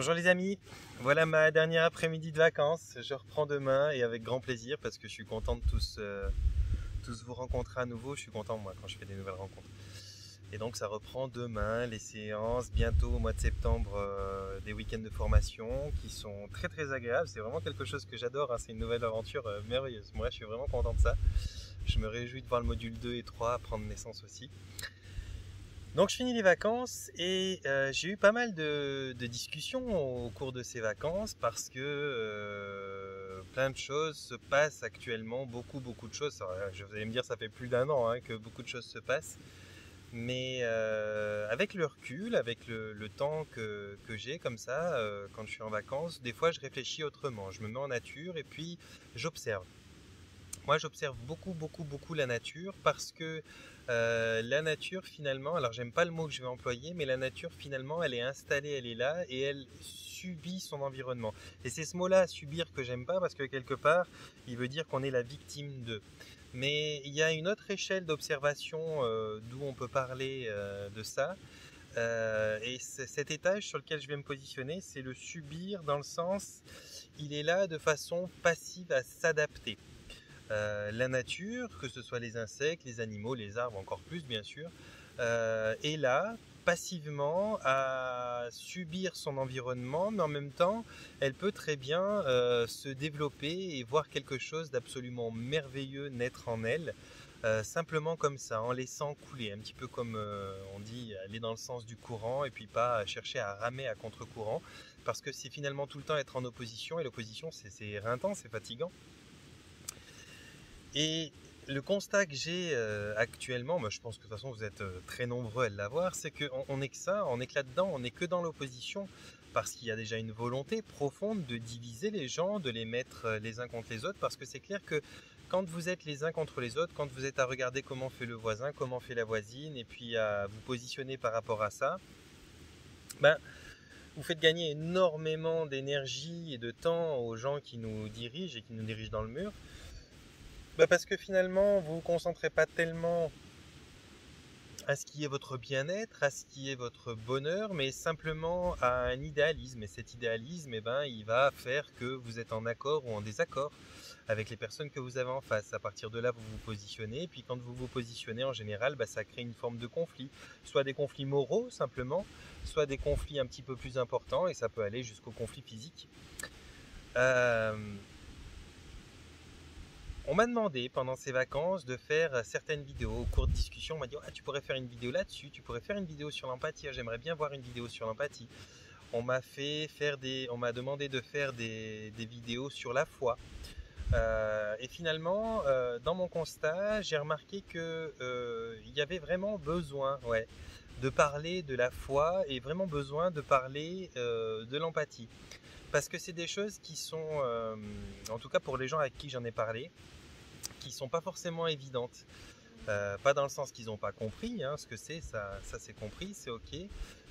Bonjour les amis, voilà ma dernière après-midi de vacances. Je reprends demain et avec grand plaisir parce que je suis content de tous vous rencontrer à nouveau. Je suis content moi quand je fais des nouvelles rencontres. Et donc ça reprend demain les séances, bientôt au mois de septembre des week-ends de formation qui sont très très agréables. C'est vraiment quelque chose que j'adore, hein. C'est une nouvelle aventure merveilleuse. Moi je suis vraiment content de ça. Je me réjouis de voir le module 2 et 3 prendre naissance aussi. Donc je finis les vacances et j'ai eu pas mal de discussions au cours de ces vacances parce que plein de choses se passent actuellement, beaucoup de choses. Alors, vous allez me dire ça fait plus d'un an, hein, que beaucoup de choses se passent, mais avec le recul, avec le temps que j'ai comme ça, quand je suis en vacances, des fois je réfléchis autrement. Je me mets en nature et puis j'observe. Moi, j'observe beaucoup la nature parce que la nature, finalement, alors j'aime pas le mot que je vais employer, mais la nature, finalement, elle est installée, elle est là et elle subit son environnement. Et c'est ce mot-là, subir, que j'aime pas parce que quelque part, il veut dire qu'on est la victime d'eux. Mais il y a une autre échelle d'observation d'où on peut parler de ça. Et cet étage sur lequel je vais me positionner, c'est le subir dans le sens, il est là de façon passive à s'adapter. La nature, que ce soit les insectes, les animaux, les arbres encore plus bien sûr, est là passivement à subir son environnement, mais en même temps, elle peut très bien se développer et voir quelque chose d'absolument merveilleux naître en elle, simplement comme ça, en laissant couler, un petit peu comme on dit, aller dans le sens du courant et puis pas chercher à ramer à contre-courant, parce que c'est finalement tout le temps être en opposition, et l'opposition c'est éreintant, c'est fatigant. Et le constat que j'ai actuellement, je pense que de toute façon vous êtes très nombreux à l'avoir, c'est qu'on n'est que ça, on n'est que là-dedans, on n'est que dans l'opposition, parce qu'il y a déjà une volonté profonde de diviser les gens, de les mettre les uns contre les autres, parce que c'est clair que quand vous êtes les uns contre les autres, quand vous êtes à regarder comment fait le voisin, comment fait la voisine, et puis à vous positionner par rapport à ça, vous faites gagner énormément d'énergie et de temps aux gens qui nous dirigent et qui nous dirigent dans le mur. Parce que finalement, vous vous concentrez pas tellement à ce qui est votre bien-être, à ce qui est votre bonheur, mais simplement à un idéalisme. Et cet idéalisme, il va faire que vous êtes en accord ou en désaccord avec les personnes que vous avez en face. À partir de là, vous vous positionnez. Et puis quand vous vous positionnez, en général, ça crée une forme de conflit. Soit des conflits moraux, simplement, soit des conflits un petit peu plus importants, et ça peut aller jusqu'au conflit physique. On m'a demandé pendant ces vacances de faire certaines vidéos. Au cours de discussion, on m'a dit tu pourrais faire une vidéo là-dessus, tu pourrais faire une vidéo sur l'empathie. J'aimerais bien voir une vidéo sur l'empathie. On m'a demandé de faire des vidéos sur la foi. Et finalement, dans mon constat, j'ai remarqué que il y avait vraiment besoin, de parler de la foi et vraiment besoin de parler de l'empathie. Parce que c'est des choses qui sont, en tout cas pour les gens avec qui j'en ai parlé, qui sont pas forcément évidentes. Pas dans le sens qu'ils n'ont pas compris ce que c'est, ça c'est compris, c'est ok,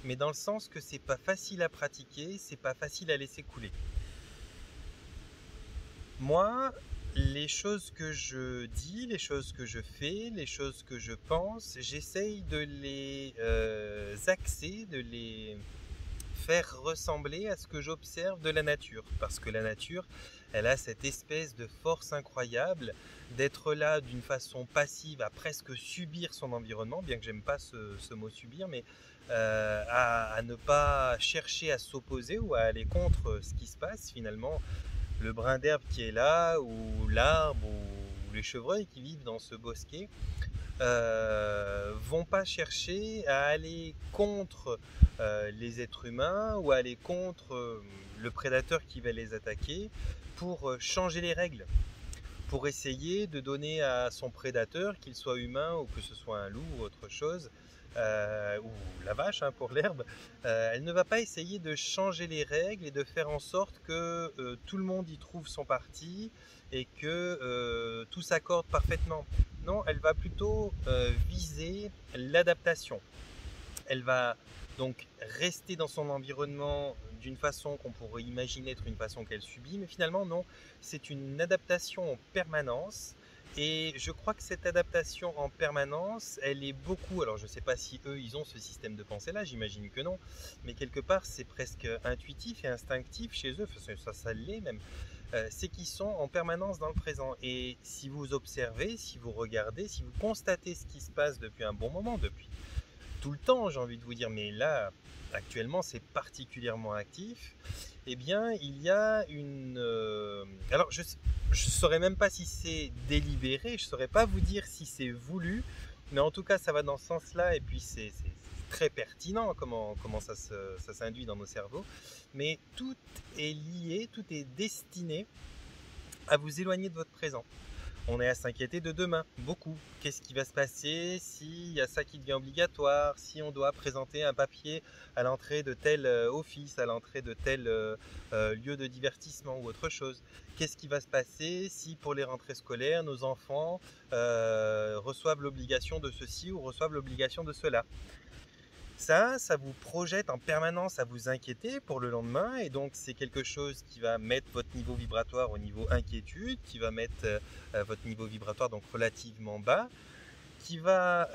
mais dans le sens que c'est pas facile à pratiquer, c'est pas facile à laisser couler. Moi, les choses que je dis, les choses que je fais, les choses que je pense, j'essaye de les axer, de les faire ressembler à ce que j'observe de la nature, parce que la nature, elle a cette espèce de force incroyable d'être là d'une façon passive à presque subir son environnement, bien que j'aime pas ce mot subir, mais à ne pas chercher à s'opposer ou à aller contre ce qui se passe finalement. Le brin d'herbe qui est là, ou l'arbre, ou les chevreuils qui vivent dans ce bosquet, vont pas chercher à aller contre les êtres humains ou à aller contre le prédateur qui va les attaquer pour changer les règles, pour essayer de donner à son prédateur, qu'il soit humain ou que ce soit un loup ou autre chose, ou la vache pour l'herbe, elle ne va pas essayer de changer les règles et de faire en sorte que tout le monde y trouve son parti et que tout s'accorde parfaitement. Non, elle va plutôt viser l'adaptation. Elle va donc rester dans son environnement d'une façon qu'on pourrait imaginer être une façon qu'elle subit, mais finalement non, c'est une adaptation en permanence Et je crois que cette adaptation en permanence, elle est beaucoup, alors je ne sais pas si eux, ils ont ce système de pensée-là, j'imagine que non, mais quelque part, c'est presque intuitif et instinctif chez eux, ça l'est même, c'est qu'ils sont en permanence dans le présent. Et si vous observez, si vous regardez, si vous constatez ce qui se passe depuis un bon moment, depuis tout le temps, j'ai envie de vous dire, mais là, actuellement, c'est particulièrement actif, eh bien, il y a une... alors, je ne saurais même pas si c'est délibéré, je ne saurais pas vous dire si c'est voulu, mais en tout cas, ça va dans ce sens-là, et puis c'est très pertinent comment ça s'induit dans nos cerveaux, mais tout est lié, tout est destiné à vous éloigner de votre présent. On est à s'inquiéter de demain, beaucoup. Qu'est-ce qui va se passer s'il y a ça qui devient obligatoire, si on doit présenter un papier à l'entrée de tel office, à l'entrée de tel lieu de divertissement ou autre chose. Qu'est-ce qui va se passer si pour les rentrées scolaires, nos enfants reçoivent l'obligation de ceci ou reçoivent l'obligation de cela. Ça vous projette en permanence à vous inquiéter pour le lendemain, et donc c'est quelque chose qui va mettre votre niveau vibratoire au niveau inquiétude, qui va mettre votre niveau vibratoire donc relativement bas, qui va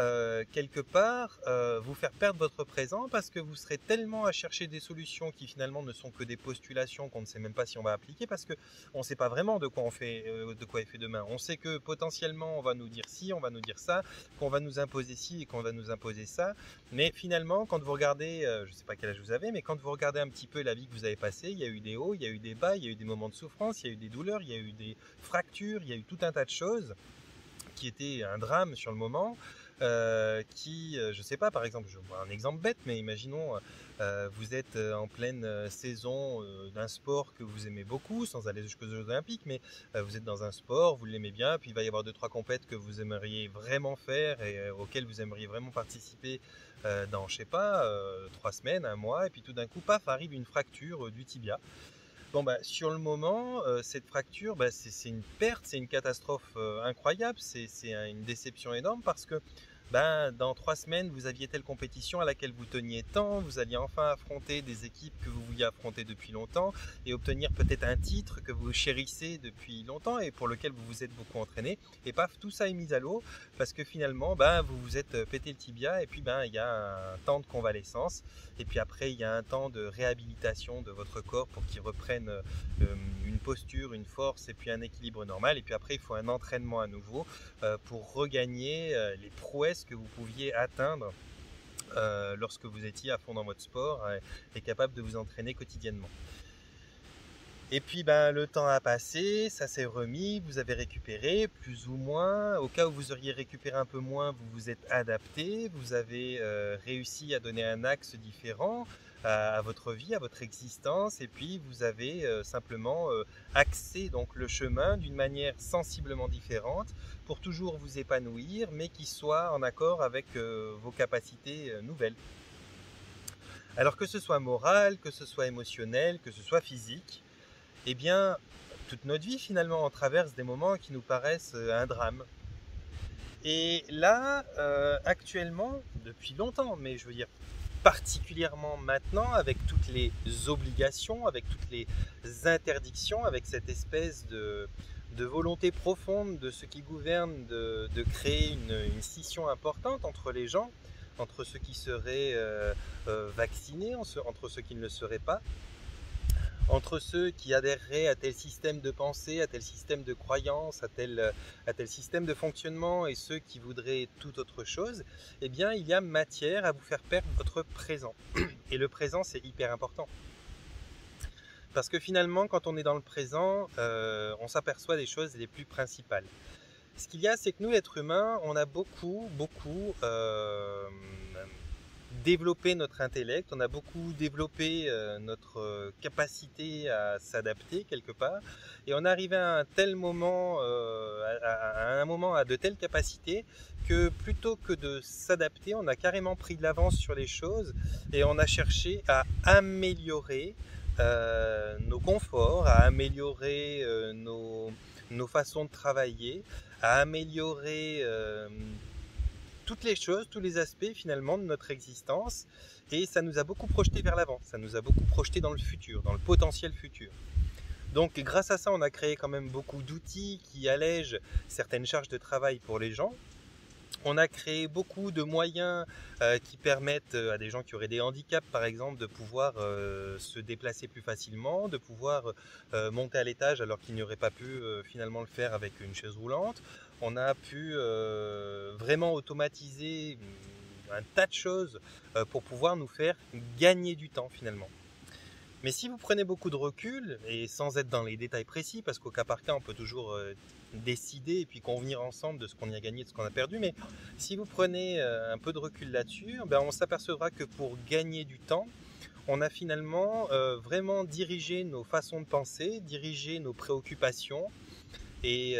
quelque part vous faire perdre votre présent parce que vous serez tellement à chercher des solutions qui finalement ne sont que des postulations qu'on ne sait même pas si on va appliquer, parce qu'on ne sait pas vraiment de quoi est fait demain. On sait que potentiellement on va nous dire ci, on va nous dire ça, qu'on va nous imposer ci et qu'on va nous imposer ça, mais finalement quand vous regardez, je ne sais pas quel âge vous avez, mais quand vous regardez un petit peu la vie que vous avez passée, il y a eu des hauts, il y a eu des bas, il y a eu des moments de souffrance, il y a eu des douleurs, il y a eu des fractures, il y a eu tout un tas de choses qui était un drame sur le moment, je sais pas, par exemple, je vois un exemple bête, mais imaginons, vous êtes en pleine saison d'un sport que vous aimez beaucoup, sans aller jusqu'aux Jeux Olympiques, mais vous êtes dans un sport, vous l'aimez bien, puis il va y avoir 2-3 compètes que vous aimeriez vraiment faire et auxquelles vous aimeriez vraiment participer dans, je sais pas, 3 semaines, un mois, et puis tout d'un coup, paf, arrive une fracture du tibia. Bon, sur le moment, cette fracture, c'est une perte, c'est une catastrophe incroyable, c'est une déception énorme parce que dans 3 semaines, vous aviez telle compétition à laquelle vous teniez tant, vous alliez enfin affronter des équipes que vous vouliez affronter depuis longtemps et obtenir peut-être un titre que vous chérissez depuis longtemps et pour lequel vous vous êtes beaucoup entraîné. Et paf, tout ça est mis à l'eau parce que finalement, vous vous êtes pété le tibia et puis il y a un temps de convalescence et puis après, il y a un temps de réhabilitation de votre corps pour qu'il reprenne une posture, une force et puis un équilibre normal. Et puis après, il faut un entraînement à nouveau pour regagner les prouesses que vous pouviez atteindre lorsque vous étiez à fond dans votre sport et capable de vous entraîner quotidiennement. Et puis le temps a passé, ça s'est remis, vous avez récupéré plus ou moins. Au cas où vous auriez récupéré un peu moins, vous vous êtes adapté, vous avez réussi à donner un axe différent à votre vie, à votre existence, et puis vous avez simplement axé donc le chemin d'une manière sensiblement différente pour toujours vous épanouir, mais qui soit en accord avec vos capacités nouvelles. Alors que ce soit moral, que ce soit émotionnel, que ce soit physique, eh bien, toute notre vie, finalement, on traverse des moments qui nous paraissent un drame. Et là, actuellement, depuis longtemps, mais je veux dire particulièrement maintenant, avec toutes les obligations, avec toutes les interdictions, avec cette espèce de volonté profonde de ceux qui gouvernent de créer une scission importante entre les gens, entre ceux qui seraient vaccinés, entre ceux qui ne le seraient pas, entre ceux qui adhéreraient à tel système de pensée, à tel système de croyance, à tel système de fonctionnement et ceux qui voudraient tout autre chose, eh bien il y a matière à vous faire perdre votre présent. Et le présent, c'est hyper important. Parce que finalement, quand on est dans le présent, on s'aperçoit des choses les plus principales. Ce qu'il y a, c'est que nous, l'être humain, on a beaucoup développé notre intellect, on a beaucoup développé notre capacité à s'adapter quelque part, et on est arrivé à un tel moment, à de telles capacités que plutôt que de s'adapter, on a carrément pris de l'avance sur les choses et on a cherché à améliorer nos conforts, à améliorer nos façons de travailler, à améliorer toutes les choses, tous les aspects finalement de notre existence, et ça nous a beaucoup projeté vers l'avant, ça nous a beaucoup projeté dans le futur, dans le potentiel futur. Donc grâce à ça, on a créé quand même beaucoup d'outils qui allègent certaines charges de travail pour les gens. On a créé beaucoup de moyens qui permettent à des gens qui auraient des handicaps, par exemple, de pouvoir se déplacer plus facilement, de pouvoir monter à l'étage alors qu'ils n'auraient pas pu finalement le faire avec une chaise roulante. On a pu vraiment automatiser un tas de choses pour pouvoir nous faire gagner du temps finalement. Mais si vous prenez beaucoup de recul, et sans être dans les détails précis, parce qu'au cas par cas, on peut toujours décider et puis convenir ensemble de ce qu'on y a gagné, de ce qu'on a perdu, mais si vous prenez un peu de recul là-dessus, ben on s'apercevra que pour gagner du temps, on a finalement vraiment dirigé nos façons de penser, dirigé nos préoccupations et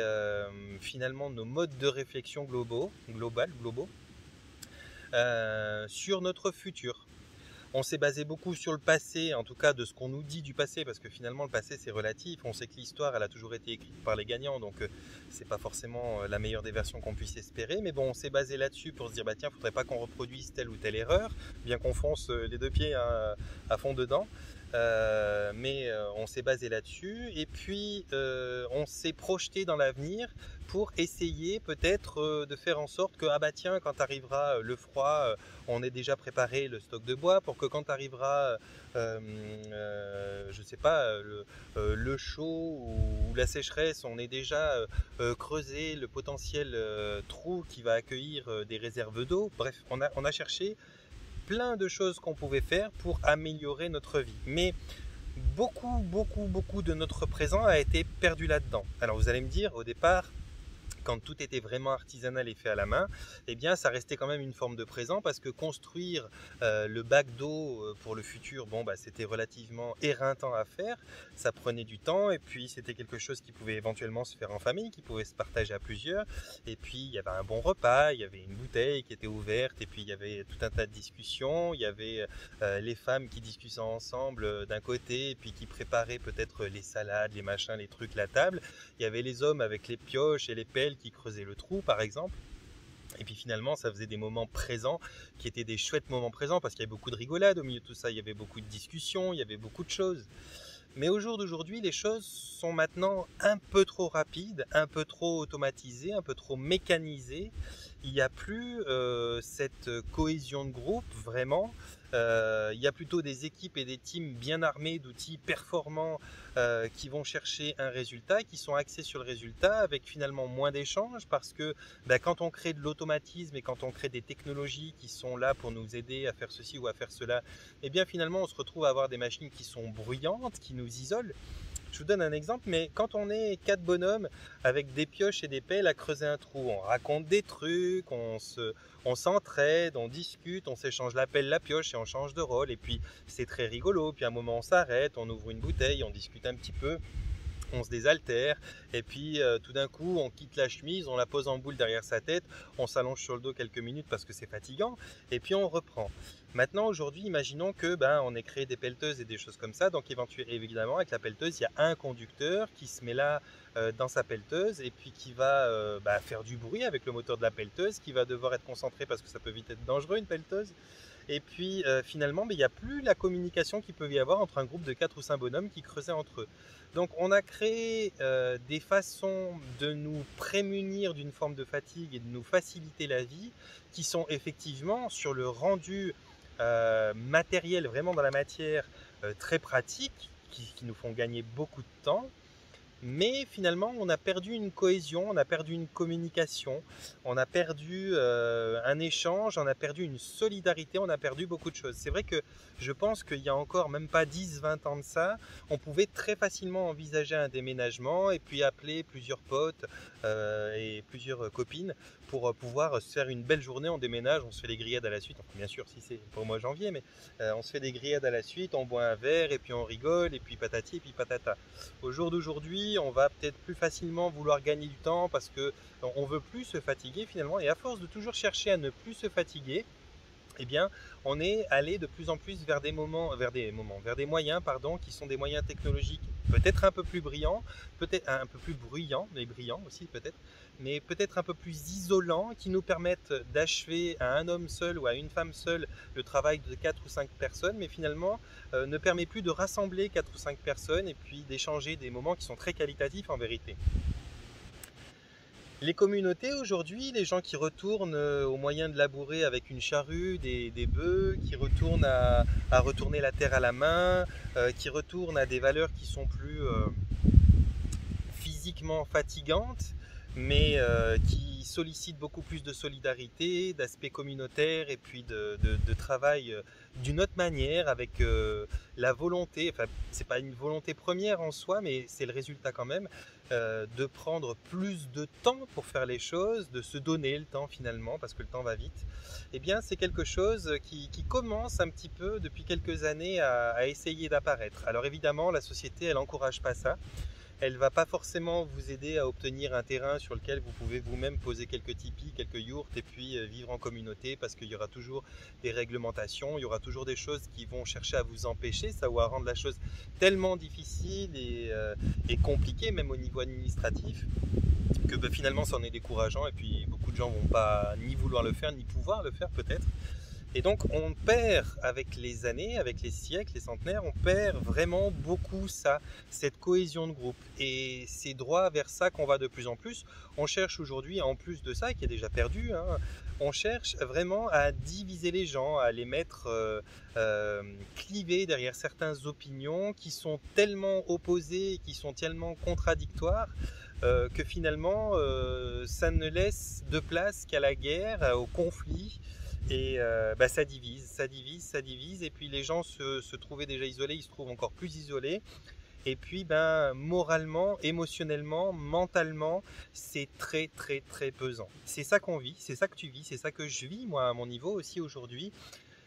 finalement nos modes de réflexion globaux sur notre futur. On s'est basé beaucoup sur le passé, en tout cas de ce qu'on nous dit du passé, parce que finalement le passé c'est relatif. On sait que l'histoire elle a toujours été écrite par les gagnants, donc c'est pas forcément la meilleure des versions qu'on puisse espérer. Mais bon, on s'est basé là-dessus pour se dire bah tiens, faudrait pas qu'on reproduise telle ou telle erreur, bien qu'on fonce les deux pieds à fond dedans. Mais on s'est basé là-dessus et puis on s'est projeté dans l'avenir pour essayer peut-être de faire en sorte que ah bah tiens, quand arrivera le froid, on ait déjà préparé le stock de bois pour que quand arrivera je sais pas le chaud ou la sécheresse, on ait déjà creusé le potentiel trou qui va accueillir des réserves d'eau. Bref, on a cherché plein de choses qu'on pouvait faire pour améliorer notre vie. Mais beaucoup de notre présent a été perdu là-dedans. Alors vous allez me dire, au départ, quand tout était vraiment artisanal et fait à la main, eh bien ça restait quand même une forme de présent parce que construire le bac d'eau pour le futur, bon bah c'était relativement éreintant à faire, ça prenait du temps et puis c'était quelque chose qui pouvait éventuellement se faire en famille, qui pouvait se partager à plusieurs et puis il y avait un bon repas, il y avait une bouteille qui était ouverte et puis il y avait tout un tas de discussions, il y avait les femmes qui discutaient ensemble d'un côté et puis qui préparaient peut-être les salades, les machins, les trucs, la table, il y avait les hommes avec les pioches et les pelles qui creusaient le trou par exemple. Et puis finalement ça faisait des moments présents qui étaient des chouettes moments présents parce qu'il y avait beaucoup de rigolade au milieu de tout ça, il y avait beaucoup de discussions, il y avait beaucoup de choses. Mais au jour d'aujourd'hui, les choses sont maintenant un peu trop rapides, un peu trop automatisées, un peu trop mécanisées. Il n'y a plus cette cohésion de groupe vraiment. Il y a plutôt des équipes et des teams bien armés d'outils performants qui vont chercher un résultat, qui sont axés sur le résultat avec finalement moins d'échanges parce que quand on crée de l'automatisme et quand on crée des technologies qui sont là pour nous aider à faire ceci ou à faire cela, eh bien finalement on se retrouve à avoir des machines qui sont bruyantes, qui nous isolent. Je vous donne un exemple, mais quand on est 4 bonhommes avec des pioches et des pelles à creuser un trou, on raconte des trucs, on s'entraide, on discute, on s'échange la pelle, la pioche et on change de rôle. Et puis c'est très rigolo, puis à un moment on s'arrête, on ouvre une bouteille, on discute un petit peu. On se désaltère et puis tout d'un coup on quitte la chemise, on la pose en boule derrière sa tête, on s'allonge sur le dos quelques minutes parce que c'est fatigant et puis on reprend. Maintenant aujourd'hui imaginons que on ait créé des pelleteuses et des choses comme ça, donc évidemment avec la pelleteuse il y a un conducteur qui se met là dans sa pelleteuse et puis qui va faire du bruit avec le moteur de la pelleteuse, qui va devoir être concentré parce que ça peut vite être dangereux une pelleteuse. Et puis finalement, il n'y a plus la communication qu'il peut y avoir entre un groupe de 4 ou 5 bonhommes qui creusaient entre eux. Donc on a créé des façons de nous prémunir d'une forme de fatigue et de nous faciliter la vie qui sont effectivement sur le rendu matériel, vraiment dans la matière, très pratiques, qui nous font gagner beaucoup de temps. Mais finalement, on a perdu une cohésion, on a perdu une communication, on a perdu un échange, on a perdu une solidarité, on a perdu beaucoup de choses. C'est vrai que je pense qu'il y a encore même pas 10-20 ans de ça, on pouvait très facilement envisager un déménagement et puis appeler plusieurs potes et plusieurs copines pour pouvoir se faire une belle journée. On déménage, on se fait des grillades à la suite, enfin, bien sûr si c'est pour moi janvier, mais on se fait des grillades à la suite, on boit un verre et puis on rigole et puis patati et puis patata. Au jour d'aujourd'hui, on va peut-être plus facilement vouloir gagner du temps parce que on veut plus se fatiguer finalement, et à force de toujours chercher à ne plus se fatiguer, eh bien, on est allé de plus en plus vers des moyens, qui sont des moyens technologiques peut-être un peu plus brillant, peut-être un peu plus bruyant, mais brillant aussi peut-être, mais peut-être un peu plus isolant, qui nous permettent d'achever à un homme seul ou à une femme seule le travail de 4 ou 5 personnes, mais finalement ne permet plus de rassembler 4 ou 5 personnes et puis d'échanger des moments qui sont très qualitatifs en vérité. Les communautés aujourd'hui, les gens qui retournent au moyen de labourer avec une charrue, des bœufs, qui retournent à retourner la terre à la main, qui retournent à des valeurs qui sont plus physiquement fatigantes, mais qui sollicitent beaucoup plus de solidarité, d'aspect communautaire et puis de travail d'une autre manière avec la volonté, enfin c'est pas une volonté première en soi, mais c'est le résultat quand même, de prendre plus de temps pour faire les choses, de se donner le temps finalement, parce que le temps va vite. Eh bien c'est quelque chose qui commence un petit peu depuis quelques années à essayer d'apparaître. Alors évidemment la société elle n'encourage pas ça. Elle ne va pas forcément vous aider à obtenir un terrain sur lequel vous pouvez vous-même poser quelques tipis, quelques yourtes et puis vivre en communauté, parce qu'il y aura toujours des réglementations, il y aura toujours des choses qui vont chercher à vous empêcher, ça va rendre la chose tellement difficile et compliquée, même au niveau administratif, que finalement c'en est décourageant et puis beaucoup de gens vont pas ni vouloir le faire, ni pouvoir le faire peut-être. Et donc on perd avec les années, avec les siècles, les centenaires, on perd vraiment beaucoup ça, cette cohésion de groupe. Et c'est droit vers ça qu'on va de plus en plus. On cherche aujourd'hui, en plus de ça, qui est déjà perdu, hein, on cherche vraiment à diviser les gens, à les mettre clivés derrière certaines opinions qui sont tellement opposées, qui sont tellement contradictoires, que finalement ça ne laisse de place qu'à la guerre, au conflit. Et ça divise, et puis les gens se trouvaient déjà isolés, ils se trouvent encore plus isolés. Et puis moralement, émotionnellement, mentalement, c'est très très très pesant. C'est ça qu'on vit, c'est ça que tu vis, c'est ça que je vis moi à mon niveau aussi aujourd'hui.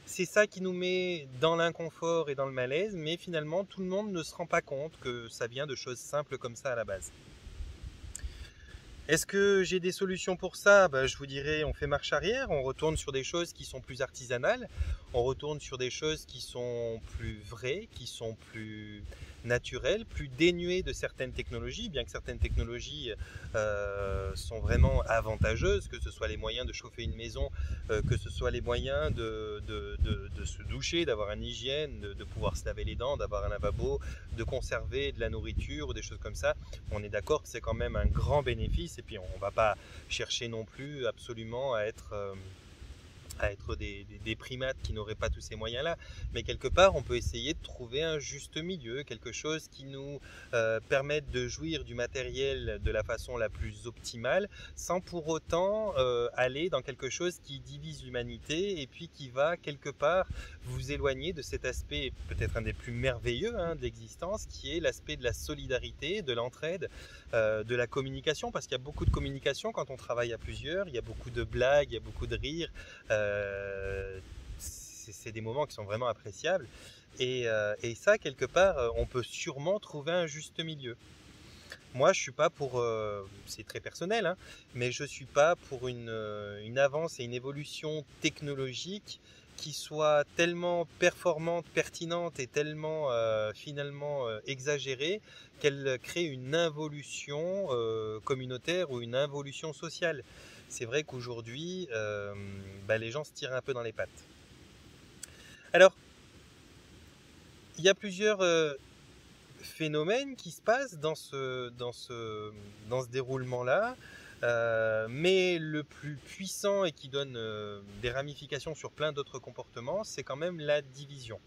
C'est ça qui nous met dans l'inconfort et dans le malaise, mais finalement tout le monde ne se rend pas compte que ça vient de choses simples comme ça à la base. Est-ce que j'ai des solutions pour ça? Je vous dirais, on fait marche arrière, on retourne sur des choses qui sont plus artisanales, on retourne sur des choses qui sont plus vraies, qui sont plus naturelles, plus dénuées de certaines technologies, bien que certaines technologies sont vraiment avantageuses, que ce soit les moyens de chauffer une maison, que ce soit les moyens de se doucher, d'avoir une hygiène, de pouvoir se laver les dents, d'avoir un lavabo, de conserver de la nourriture ou des choses comme ça. On est d'accord que c'est quand même un grand bénéfice, et puis on ne va pas chercher non plus absolument à être des primates qui n'auraient pas tous ces moyens-là, mais quelque part on peut essayer de trouver un juste milieu, quelque chose qui nous permette de jouir du matériel de la façon la plus optimale, sans pour autant aller dans quelque chose qui divise l'humanité et puis qui va quelque part vous éloigner de cet aspect peut-être un des plus merveilleux de l'existence, qui est l'aspect de la solidarité, de l'entraide, de la communication, parce qu'il y a beaucoup de communication quand on travaille à plusieurs, il y a beaucoup de blagues, il y a beaucoup de rires, c'est des moments qui sont vraiment appréciables, et ça quelque part on peut sûrement trouver un juste milieu. Moi je suis pas pour, c'est très personnel, hein, mais je suis pas pour une avance et une évolution technologique qui soit tellement performante, pertinente et tellement finalement exagérée qu'elle crée une involution communautaire ou une involution sociale. C'est vrai qu'aujourd'hui, les gens se tirent un peu dans les pattes. Alors, il y a plusieurs phénomènes qui se passent dans ce déroulement-là, mais le plus puissant et qui donne des ramifications sur plein d'autres comportements, c'est quand même la division.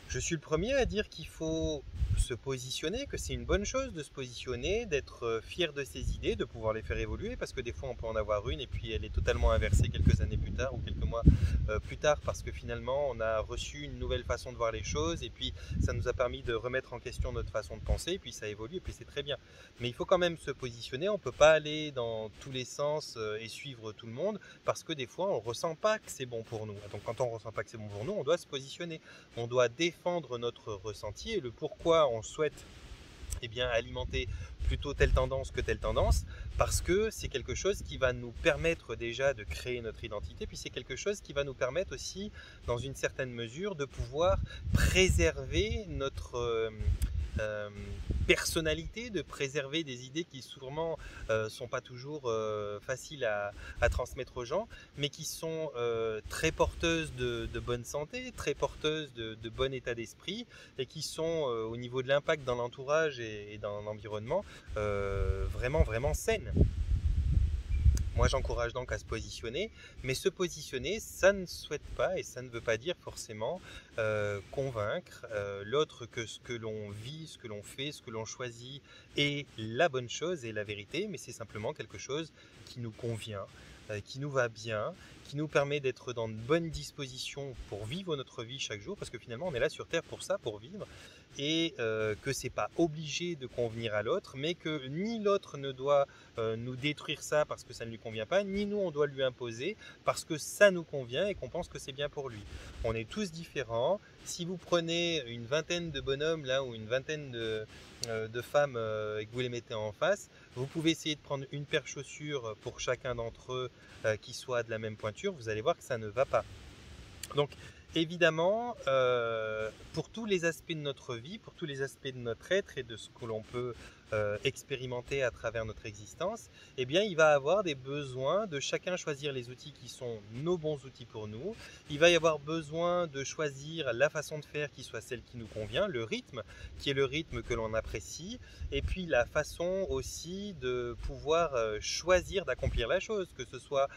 Je suis le premier à dire qu'il faut se positionner, que c'est une bonne chose de se positionner, d'être fier de ses idées, de pouvoir les faire évoluer, parce que des fois on peut en avoir une et puis elle est totalement inversée quelques années plus tard ou quelques mois plus tard, parce que finalement on a reçu une nouvelle façon de voir les choses et puis ça nous a permis de remettre en question notre façon de penser, et puis ça évolue et puis c'est très bien. Mais il faut quand même se positionner, on ne peut pas aller dans tous les sens et suivre tout le monde, parce que des fois on ne ressent pas que c'est bon pour nous. Donc quand on ne ressent pas que c'est bon pour nous, on doit se positionner, on doit défendre notre ressenti et le pourquoi on souhaite alimenter plutôt telle tendance que telle tendance, parce que c'est quelque chose qui va nous permettre déjà de créer notre identité, puis c'est quelque chose qui va nous permettre aussi, dans une certaine mesure, de pouvoir préserver personnalité, de préserver des idées qui sûrement sont pas toujours faciles à transmettre aux gens, mais qui sont très porteuses de bonne santé, très porteuses de bon état d'esprit, et qui sont au niveau de l'impact dans l'entourage et dans l'environnement vraiment, vraiment saines. Moi, j'encourage donc à se positionner, mais se positionner, ça ne souhaite pas et ça ne veut pas dire forcément convaincre l'autre que ce que l'on vit, ce que l'on fait, ce que l'on choisit est la bonne chose et la vérité, mais c'est simplement quelque chose qui nous convient, qui nous va bien, qui nous permet d'être dans de bonnes dispositions pour vivre notre vie chaque jour, parce que finalement, on est là sur Terre pour ça, pour vivre, et que c'est pas obligé de convenir à l'autre, mais que ni l'autre ne doit nous détruire ça parce que ça ne lui convient pas, ni nous on doit lui imposer parce que ça nous convient et qu'on pense que c'est bien pour lui. On est tous différents. Si vous prenez une vingtaine de bonhommes là ou une vingtaine de femmes et que vous les mettez en face, vous pouvez essayer de prendre une paire de chaussures pour chacun d'entre eux qui soit de la même pointure, vous allez voir que ça ne va pas. Donc évidemment, pour tous les aspects de notre vie, pour tous les aspects de notre être et de ce que l'on peut expérimenter à travers notre existence, eh bien, il va avoir des besoins de chacun choisir les outils qui sont nos bons outils pour nous. Il va y avoir besoin de choisir la façon de faire qui soit celle qui nous convient, le rythme qui est le rythme que l'on apprécie, et puis la façon aussi de pouvoir choisir d'accomplir la chose, que ce soit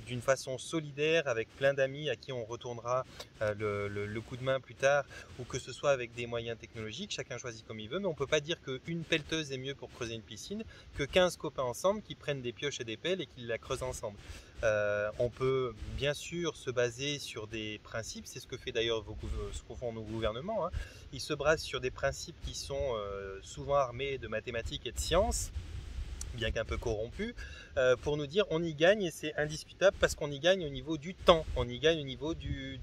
d'une façon solidaire avec plein d'amis à qui on retournera le coup de main plus tard, ou que ce soit avec des moyens technologiques, chacun choisit comme il veut, mais on ne peut pas dire qu'une pelleteuse est mieux pour creuser une piscine que 15 copains ensemble qui prennent des pioches et des pelles et qui la creusent ensemble. On peut bien sûr se baser sur des principes, c'est ce que fait d'ailleurs ce que font nos gouvernements, hein. Ils se basent sur des principes qui sont souvent armés de mathématiques et de sciences, bien qu'un peu corrompu, pour nous dire on y gagne et c'est indiscutable parce qu'on y gagne au niveau du temps, on y gagne au niveau du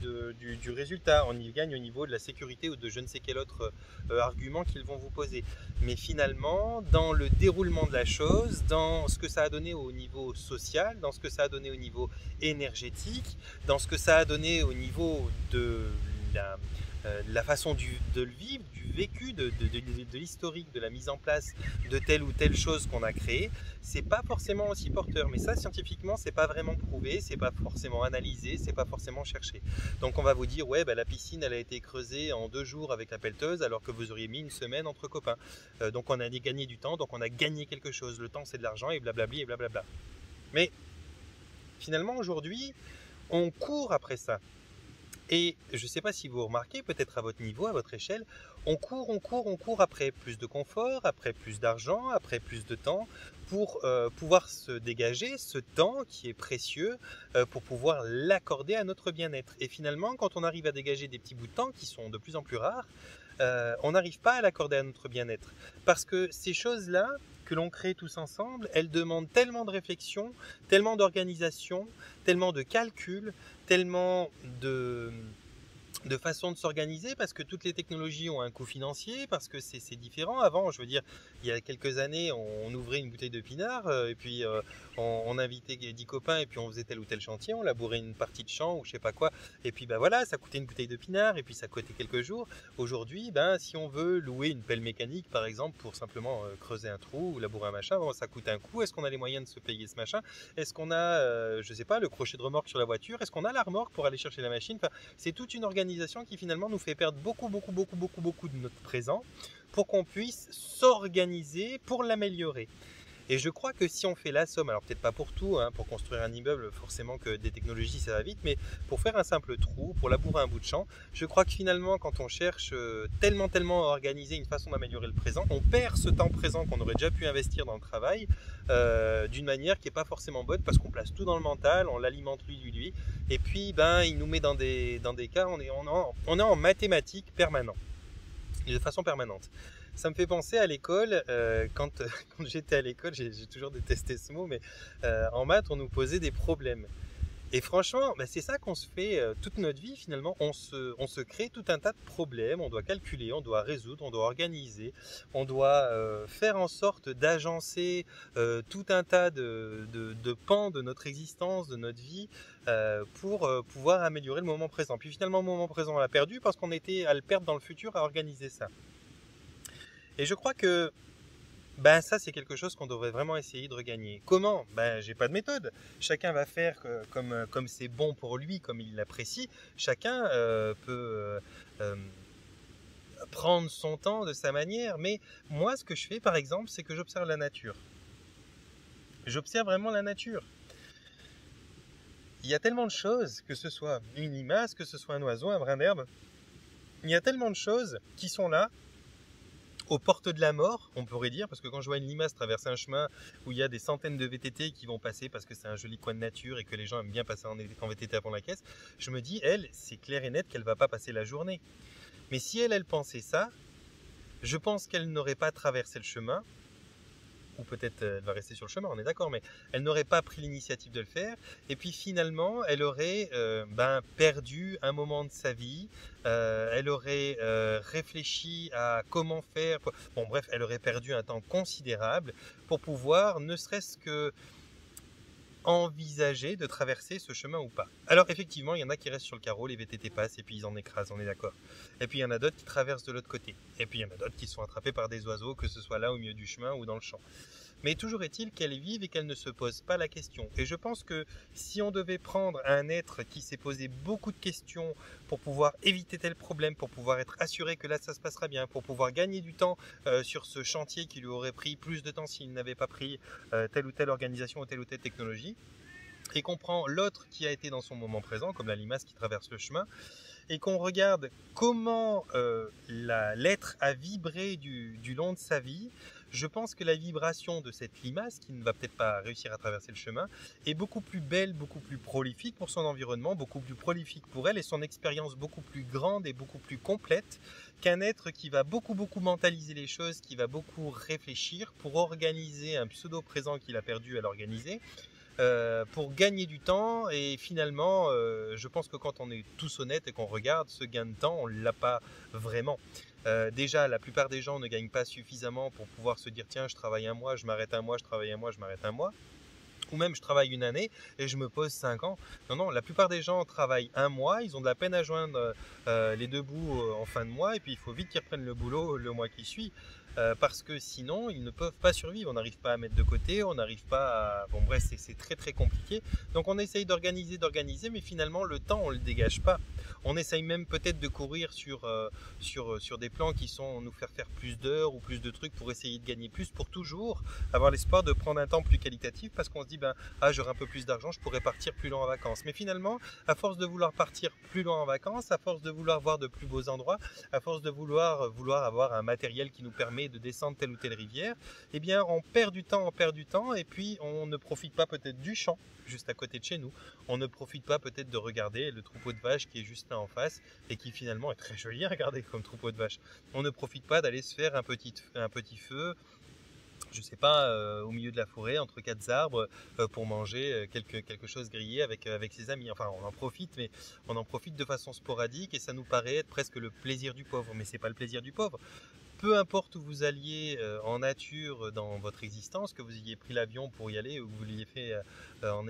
résultat, on y gagne au niveau de la sécurité ou de je ne sais quel autre argument qu'ils vont vous poser. Mais finalement, dans le déroulement de la chose, dans ce que ça a donné au niveau social, dans ce que ça a donné au niveau énergétique, dans ce que ça a donné au niveau de la façon de le vivre, du vécu, de l'historique, de la mise en place de telle ou telle chose qu'on a créée, c'est pas forcément aussi porteur. Mais ça, scientifiquement, c'est pas vraiment prouvé, c'est pas forcément analysé, c'est pas forcément cherché. Donc on va vous dire, ouais, bah, la piscine, elle a été creusée en 2 jours avec la pelleteuse, alors que vous auriez mis une semaine entre copains. Donc on a gagné du temps, donc on a gagné quelque chose. Le temps, c'est de l'argent, et blablabli, et blablabla. Mais finalement, aujourd'hui, on court après ça. Et je ne sais pas si vous remarquez, peut-être à votre niveau, à votre échelle, on court après plus de confort, après plus d'argent, après plus de temps, pour pouvoir se dégager ce temps qui est précieux, pour pouvoir l'accorder à notre bien-être. Et finalement, quand on arrive à dégager des petits bouts de temps qui sont de plus en plus rares, on n'arrive pas à l'accorder à notre bien-être. Parce que ces choses-là que l'on crée tous ensemble, elles demandent tellement de réflexion, tellement d'organisation, tellement de calcul, tellement de façon de s'organiser, parce que toutes les technologies ont un coût financier, parce que c'est différent. Avant, je veux dire, il y a quelques années, on ouvrait une bouteille de pinard, et puis on invitait 10 copains, et puis on faisait tel ou tel chantier, on labourait une partie de champ, ou je sais pas quoi, et puis ben voilà, ça coûtait une bouteille de pinard, et puis ça coûtait quelques jours. Aujourd'hui, ben, si on veut louer une pelle mécanique, par exemple, pour simplement creuser un trou, ou labourer un machin, bon, ça coûte un coup. Est-ce qu'on a les moyens de se payer ce machin? Est-ce qu'on a, je sais pas, le crochet de remorque sur la voiture? Est-ce qu'on a la remorque pour aller chercher la machine? Enfin, c'est toute une organisation qui finalement nous fait perdre beaucoup de notre présent pour qu'on puisse s'organiser pour l'améliorer. Et je crois que si on fait la somme, alors peut-être pas pour tout, hein, pour construire un immeuble, forcément que des technologies ça va vite, mais pour faire un simple trou, pour labourer un bout de champ, je crois que finalement quand on cherche tellement à organiser une façon d'améliorer le présent, on perd ce temps présent qu'on aurait déjà pu investir dans le travail d'une manière qui n'est pas forcément bonne, parce qu'on place tout dans le mental, on l'alimente lui, et puis ben, il nous met dans des cas, on est en mathématiques permanent, de façon permanente. Ça me fait penser à l'école, quand j'étais à l'école, j'ai toujours détesté ce mot, mais en maths, on nous posait des problèmes. Et franchement, c'est ça qu'on se fait toute notre vie finalement, on se crée tout un tas de problèmes, on doit calculer, on doit résoudre, on doit organiser, on doit faire en sorte d'agencer tout un tas de pans de notre existence, de notre vie, pour pouvoir améliorer le moment présent. Puis finalement, le moment présent, on l'a perdu parce qu'on était à le perdre dans le futur à organiser ça. Et je crois que ça, c'est quelque chose qu'on devrait vraiment essayer de regagner. Comment? J'ai pas de méthode. Chacun va faire comme c'est bon pour lui, comme il l'apprécie. Chacun peut prendre son temps de sa manière. Mais moi, ce que je fais, par exemple, c'est que j'observe la nature. J'observe vraiment la nature. Il y a tellement de choses, que ce soit une limace, que ce soit un oiseau, un brin d'herbe, il y a tellement de choses qui sont là, aux portes de la mort, on pourrait dire, parce que quand je vois une limace traverser un chemin où il y a des centaines de VTT qui vont passer parce que c'est un joli coin de nature et que les gens aiment bien passer en VTT avant la caisse, je me dis, elle, c'est clair et net qu'elle ne va pas passer la journée. Mais si elle pensait ça, je pense qu'elle n'aurait pas traversé le chemin, ou peut-être elle va rester sur le chemin, on est d'accord, mais elle n'aurait pas pris l'initiative de le faire, et puis finalement, elle aurait perdu un moment de sa vie, elle aurait réfléchi à comment faire, bon bref, elle aurait perdu un temps considérable pour pouvoir, ne serait-ce que envisager de traverser ce chemin ou pas. Alors effectivement, il y en a qui restent sur le carreau, les VTT passent et puis ils en écrasent, on est d'accord. Et puis il y en a d'autres qui traversent de l'autre côté. Et puis il y en a d'autres qui sont attrapés par des oiseaux, que ce soit là au milieu du chemin ou dans le champ. Mais toujours est-il qu'elles vivent et qu'elles ne se posent pas la question. Et je pense que si on devait prendre un être qui s'est posé beaucoup de questions pour pouvoir éviter tel problème, pour pouvoir être assuré que là ça se passera bien, pour pouvoir gagner du temps sur ce chantier qui lui aurait pris plus de temps s'il n'avait pas pris telle ou telle organisation ou telle technologie, et qu'on prend l'autre qui a été dans son moment présent, comme la limace qui traverse le chemin, et qu'on regarde comment l'être a vibré du long de sa vie, je pense que la vibration de cette limace, qui ne va peut-être pas réussir à traverser le chemin, est beaucoup plus belle, beaucoup plus prolifique pour son environnement, beaucoup plus prolifique pour elle, et son expérience beaucoup plus grande et beaucoup plus complète qu'un être qui va beaucoup mentaliser les choses, qui va beaucoup réfléchir pour organiser un pseudo-présent qu'il a perdu à l'organiser, pour gagner du temps. Et finalement je pense que quand on est tous honnêtes et qu'on regarde ce gain de temps, on ne l'a pas vraiment. Déjà, la plupart des gens ne gagnent pas suffisamment pour pouvoir se dire tiens, je travaille un mois, je m'arrête un mois, je travaille un mois, je m'arrête un mois, ou même je travaille une année et je me pose 5 ans. Non, la plupart des gens travaillent un mois, ils ont de la peine à joindre les deux bouts en fin de mois, et puis il faut vite qu'ils reprennent le boulot le mois qui suit. Parce que sinon ils ne peuvent pas survivre, on n'arrive pas à mettre de côté, on n'arrive pas à... Bon bref, c'est très compliqué. Donc on essaye d'organiser, mais finalement le temps on ne le dégage pas. On essaye même peut-être de courir sur des plans qui sont nous faire plus d'heures ou plus de trucs pour essayer de gagner plus, pour toujours avoir l'espoir de prendre un temps plus qualitatif, parce qu'on se dit j'aurai un peu plus d'argent, je pourrais partir plus loin en vacances. Mais finalement, à force de vouloir partir plus loin en vacances, à force de vouloir voir de plus beaux endroits, à force de vouloir avoir un matériel qui nous permet de descendre telle ou telle rivière, eh bien on perd du temps, et puis on ne profite pas peut-être du champ juste à côté de chez nous, on ne profite pas peut-être de regarder le troupeau de vaches qui est juste là en face et qui finalement est très joli à regarder comme troupeau de vaches. On ne profite pas d'aller se faire un petit feu, je sais pas, au milieu de la forêt, entre quatre arbres, pour manger quelque chose grillé avec ses amis. Enfin, on en profite, mais on en profite de façon sporadique, et ça nous paraît être presque le plaisir du pauvre. Mais c'est pas le plaisir du pauvre. Peu importe où vous alliez en nature dans votre existence, que vous ayez pris l'avion pour y aller ou que vous l'ayez fait en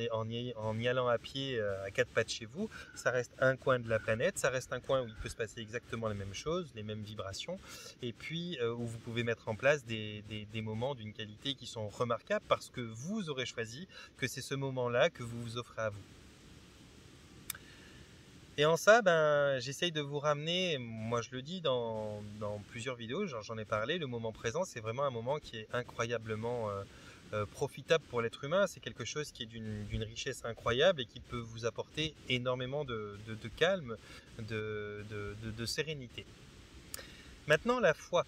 y allant à pied à quatre pattes chez vous, ça reste un coin de la planète, ça reste un coin où il peut se passer exactement les mêmes choses, les mêmes vibrations, et puis où vous pouvez mettre en place des moments d'une qualité qui sont remarquables parce que vous aurez choisi que c'est ce moment-là que vous vous offrez à vous. Et en ça, j'essaye de vous ramener, moi je le dis dans plusieurs vidéos, j'en ai parlé, le moment présent, c'est vraiment un moment qui est incroyablement profitable pour l'être humain. C'est quelque chose qui est d'une richesse incroyable et qui peut vous apporter énormément de calme, de sérénité. Maintenant, la foi.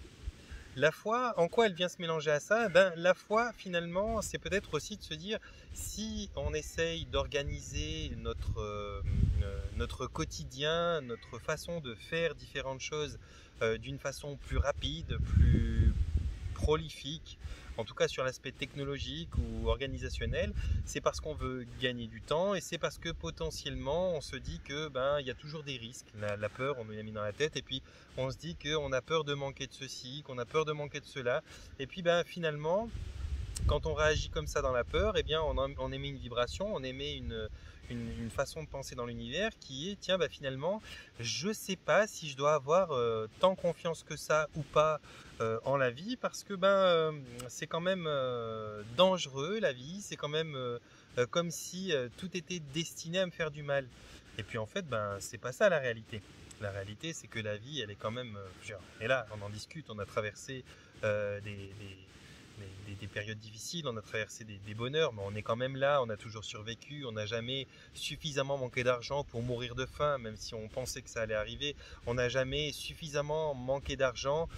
La foi, en quoi elle vient se mélanger à ça? La foi, finalement, c'est peut-être aussi de se dire, si on essaye d'organiser notre quotidien, notre façon de faire différentes choses d'une façon plus rapide, plus prolifique, en tout cas sur l'aspect technologique ou organisationnel, c'est parce qu'on veut gagner du temps, et c'est parce que potentiellement on se dit que il y a toujours des risques. La peur, on nous l'a mis dans la tête, et puis on se dit qu'on a peur de manquer de ceci, qu'on a peur de manquer de cela, et puis finalement quand on réagit comme ça dans la peur, eh bien on émet une vibration, on émet une façon de penser dans l'univers qui est, tiens, finalement, je ne sais pas si je dois avoir tant confiance que ça ou pas en la vie, parce que c'est quand même dangereux la vie, c'est quand même comme si tout était destiné à me faire du mal. Et puis en fait, c'est pas ça la réalité. La réalité, c'est que la vie, elle est quand même... et là, on en discute, on a traversé des périodes difficiles, on a traversé des bonheurs, mais on est quand même là, on a toujours survécu, on n'a jamais suffisamment manqué d'argent pour mourir de faim, même si on pensait que ça allait arriver. On n'a jamais suffisamment manqué d'argent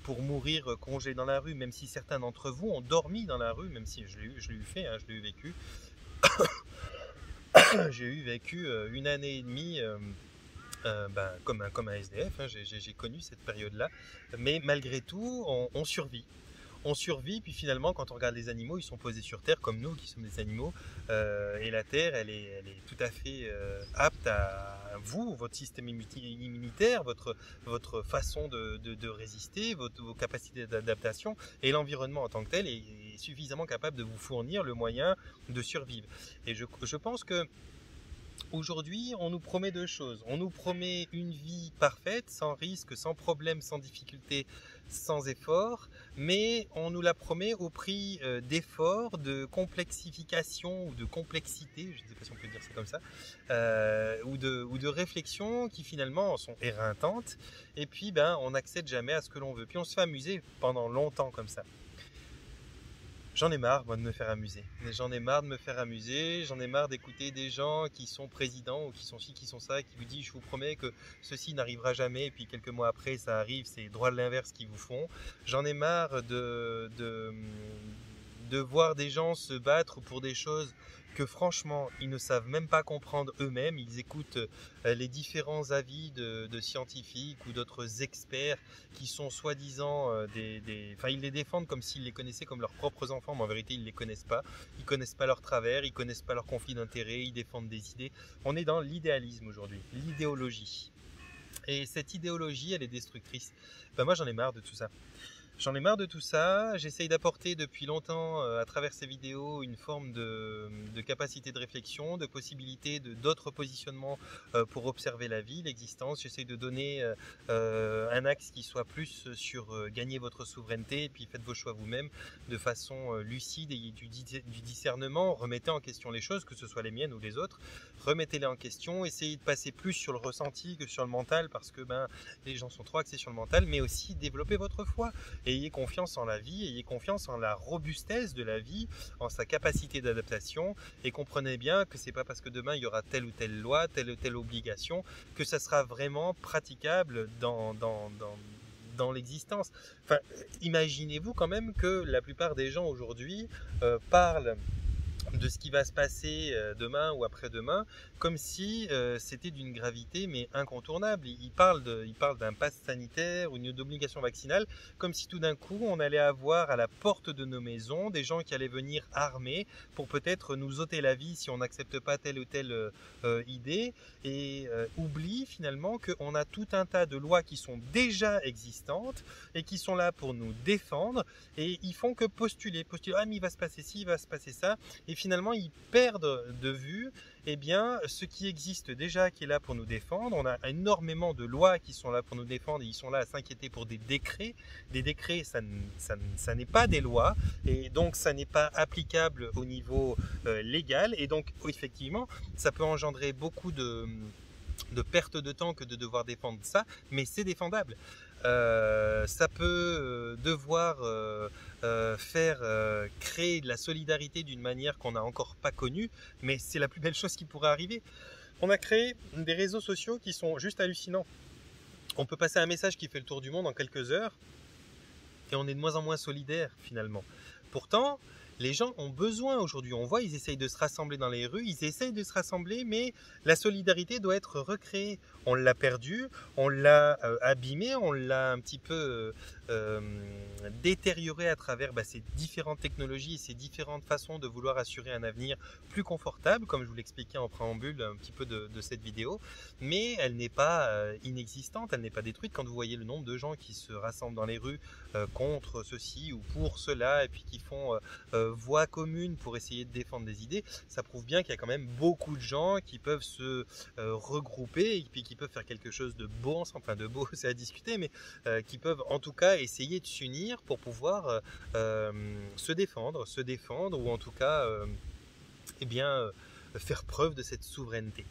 pour mourir congelé dans la rue, même si certains d'entre vous ont dormi dans la rue, même si je l'ai eu fait, je l'ai eu vécu. J'ai eu vécu une année et demie comme un SDF, j'ai connu cette période-là, mais malgré tout, on survit. On survit, puis finalement, quand on regarde les animaux, ils sont posés sur Terre, comme nous qui sommes des animaux, et la Terre, elle est tout à fait apte à vous, votre système immunitaire, votre façon de résister, vos capacités d'adaptation, et l'environnement en tant que tel est suffisamment capable de vous fournir le moyen de survivre. Et je pense que aujourd'hui, on nous promet deux choses. On nous promet une vie parfaite, sans risque, sans problème, sans difficulté, sans effort, mais on nous la promet au prix d'efforts, de complexification ou de complexité, je ne sais pas si on peut dire ça comme ça, ou de réflexions qui finalement sont éreintantes, et puis on n'accède jamais à ce que l'on veut. Puis on se fait amuser pendant longtemps comme ça. J'en ai marre, moi, de me faire amuser. J'en ai marre de me faire amuser, j'en ai marre d'écouter des gens qui sont présidents ou qui sont ci, qui sont ça, qui vous disent « je vous promets que ceci n'arrivera jamais » et puis quelques mois après ça arrive, c'est droit de l'inverse qu'ils vous font. J'en ai marre de voir des gens se battre pour des choses que franchement, ils ne savent même pas comprendre eux-mêmes. Ils écoutent les différents avis de scientifiques ou d'autres experts qui sont soi-disant enfin, ils les défendent comme s'ils les connaissaient comme leurs propres enfants, mais en vérité, ils ne les connaissent pas. Ils ne connaissent pas leurs travers, ils ne connaissent pas leurs conflits d'intérêts, ils défendent des idées. On est dans l'idéalisme aujourd'hui, l'idéologie. Et cette idéologie, elle est destructrice. Moi, j'en ai marre de tout ça. J'en ai marre de tout ça, j'essaye d'apporter depuis longtemps à travers ces vidéos une forme de capacité de réflexion, de possibilité d'autres positionnements pour observer la vie, l'existence. J'essaye de donner un axe qui soit plus sur gagner votre souveraineté et puis faites vos choix vous-même de façon lucide et du discernement. Remettez en question les choses, que ce soit les miennes ou les autres, remettez-les en question, essayez de passer plus sur le ressenti que sur le mental parce que les gens sont trop axés sur le mental, mais aussi développez votre foi. Ayez confiance en la vie, ayez confiance en la robustesse de la vie, en sa capacité d'adaptation et comprenez bien que c'est pas parce que demain il y aura telle ou telle loi, telle ou telle obligation que ça sera vraiment praticable dans l'existence. Enfin, imaginez-vous quand même que la plupart des gens aujourd'hui parlent de ce qui va se passer demain ou après-demain, comme si c'était d'une gravité mais incontournable. Il parle d'un pass sanitaire ou d'une obligation vaccinale, comme si tout d'un coup on allait avoir à la porte de nos maisons des gens qui allaient venir armés pour peut-être nous ôter la vie si on n'accepte pas telle ou telle idée, et oublie finalement qu'on a tout un tas de lois qui sont déjà existantes et qui sont là pour nous défendre, et ils font que postuler, ah mais il va se passer ci, il va se passer ça, et finalement ils perdent de vue ce qui existe déjà, qui est là pour nous défendre. On a énormément de lois qui sont là pour nous défendre et ils sont là à s'inquiéter pour des décrets. Des décrets, ça n'est pas des lois et donc ça n'est pas applicable au niveau légal, et donc effectivement ça peut engendrer beaucoup de perte de temps que de devoir défendre ça, mais c'est défendable. Ça peut devoir faire créer de la solidarité d'une manière qu'on n'a encore pas connue, mais c'est la plus belle chose qui pourrait arriver. On a créé des réseaux sociaux qui sont juste hallucinants. On peut passer un message qui fait le tour du monde en quelques heures et on est de moins en moins solidaire finalement. Pourtant, Les gens ont besoin aujourd'hui, on voit, ils essayent de se rassembler dans les rues, ils essayent de se rassembler, mais la solidarité doit être recréée. On l'a perdue, on l'a abîmée, on l'a un petit peu détériorée à travers ces différentes technologies et ces différentes façons de vouloir assurer un avenir plus confortable, comme je vous l'expliquais en préambule un petit peu de cette vidéo, mais elle n'est pas inexistante, elle n'est pas détruite. Quand vous voyez le nombre de gens qui se rassemblent dans les rues contre ceci ou pour cela, et puis qui font voix commune pour essayer de défendre des idées, ça prouve bien qu'il y a quand même beaucoup de gens qui peuvent se regrouper et puis qui peuvent faire quelque chose de beau ensemble, enfin de beau c'est à discuter, mais qui peuvent en tout cas essayer de s'unir pour pouvoir se défendre ou en tout cas faire preuve de cette souveraineté.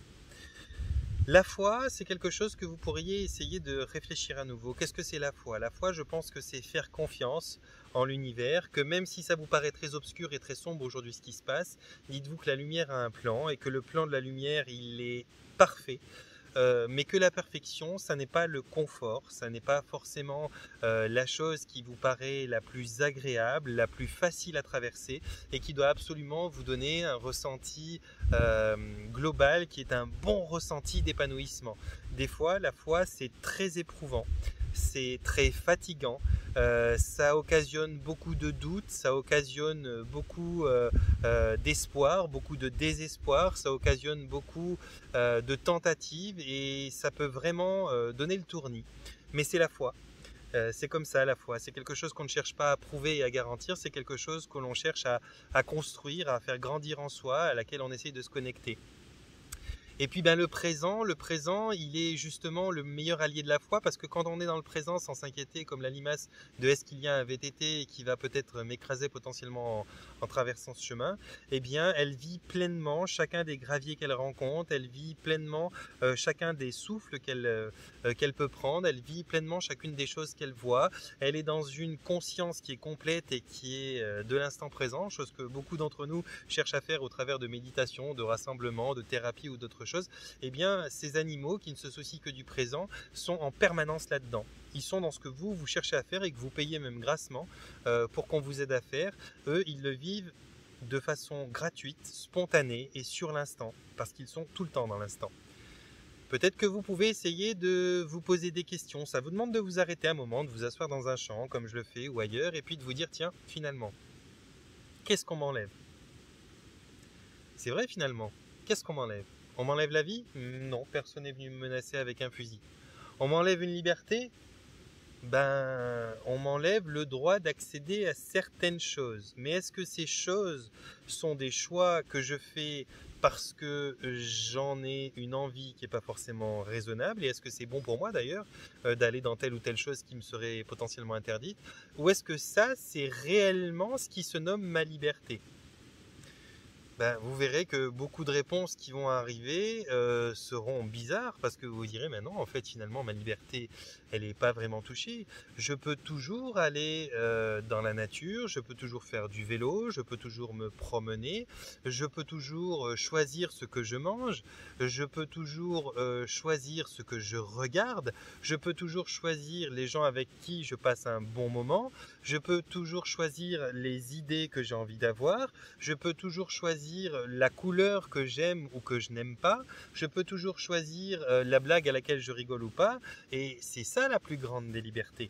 La foi, c'est quelque chose que vous pourriez essayer de réfléchir à nouveau. Qu'est-ce que c'est la foi? La foi, je pense que c'est faire confiance en l'univers, que même si ça vous paraît très obscur et très sombre aujourd'hui ce qui se passe, dites-vous que la lumière a un plan et que le plan de la lumière, il est parfait. Mais que la perfection, ça n'est pas le confort, ça n'est pas forcément la chose qui vous paraît la plus agréable, la plus facile à traverser et qui doit absolument vous donner un ressenti global qui est un bon ressenti d'épanouissement. Des fois, la foi, c'est très éprouvant, c'est très fatigant, ça occasionne beaucoup de doutes, ça occasionne beaucoup d'espoir, beaucoup de désespoir, ça occasionne beaucoup de tentatives et ça peut vraiment donner le tournis. Mais c'est la foi. C'est comme ça la foi, c'est quelque chose qu'on ne cherche pas à prouver et à garantir, c'est quelque chose que l'on cherche à construire, à faire grandir en soi, à laquelle on essaye de se connecter. Et puis le présent, il est justement le meilleur allié de la foi parce que quand on est dans le présent sans s'inquiéter comme la limace de est-ce qu'il y a un VTT qui va peut-être m'écraser potentiellement en traversant ce chemin, eh bien elle vit pleinement chacun des graviers qu'elle rencontre, elle vit pleinement chacun des souffles qu'elle peut prendre, elle vit pleinement chacune des choses qu'elle voit, elle est dans une conscience qui est complète et qui est de l'instant présent, chose que beaucoup d'entre nous cherchent à faire au travers de méditation, de rassemblement, de thérapie ou d'autres choses. Eh bien, ces animaux qui ne se soucient que du présent sont en permanence là-dedans. Ils sont dans ce que vous cherchez à faire et que vous payez même grassement pour qu'on vous aide à faire. Eux, ils le vivent de façon gratuite, spontanée et sur l'instant, parce qu'ils sont tout le temps dans l'instant. Peut-être que vous pouvez essayer de vous poser des questions. Ça vous demande de vous arrêter un moment, de vous asseoir dans un champ, comme je le fais, ou ailleurs, et puis de vous dire, tiens, finalement, qu'est-ce qu'on m'enlève? C'est vrai, finalement, qu'est-ce qu'on m'enlève? On m'enlève la vie? Non, personne n'est venu me menacer avec un fusil. On m'enlève une liberté? On m'enlève le droit d'accéder à certaines choses. Mais est-ce que ces choses sont des choix que je fais parce que j'en ai une envie qui n'est pas forcément raisonnable? Et est-ce que c'est bon pour moi d'ailleurs d'aller dans telle ou telle chose qui me serait potentiellement interdite? Ou est-ce que ça, c'est réellement ce qui se nomme ma liberté? Vous verrez que beaucoup de réponses qui vont arriver seront bizarres parce que vous direz mais non, en fait finalement ma liberté elle n'est pas vraiment touchée. Je peux toujours aller dans la nature, je peux toujours faire du vélo, je peux toujours me promener, je peux toujours choisir ce que je mange, je peux toujours choisir ce que je regarde, je peux toujours choisir les gens avec qui je passe un bon moment, je peux toujours choisir les idées que j'ai envie d'avoir, je peux toujours choisir la couleur que j'aime ou que je n'aime pas, je peux toujours choisir la blague à laquelle je rigole ou pas, et c'est ça la plus grande des libertés.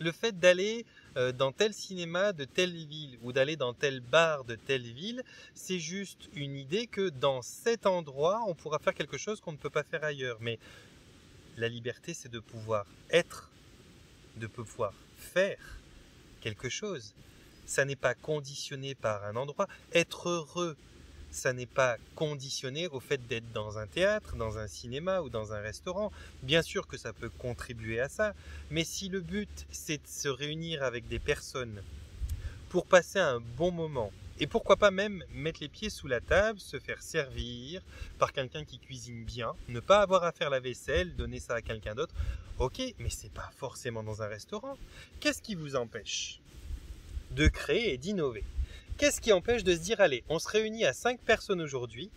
Le fait d'aller dans tel cinéma de telle ville ou d'aller dans tel bar de telle ville, c'est juste une idée que dans cet endroit, on pourra faire quelque chose qu'on ne peut pas faire ailleurs. Mais la liberté, c'est de pouvoir être, de pouvoir faire quelque chose. Ça n'est pas conditionné par un endroit. Être heureux, ça n'est pas conditionné au fait d'être dans un théâtre, dans un cinéma ou dans un restaurant. Bien sûr que ça peut contribuer à ça, mais si le but c'est de se réunir avec des personnes pour passer un bon moment, et pourquoi pas même mettre les pieds sous la table, se faire servir par quelqu'un qui cuisine bien, ne pas avoir à faire la vaisselle, donner ça à quelqu'un d'autre, ok, mais c'est pas forcément dans un restaurant. Qu'est-ce qui vous empêche de créer et d'innover? Qu'est-ce qui empêche de se dire, allez, on se réunit à 5 personnes aujourd'hui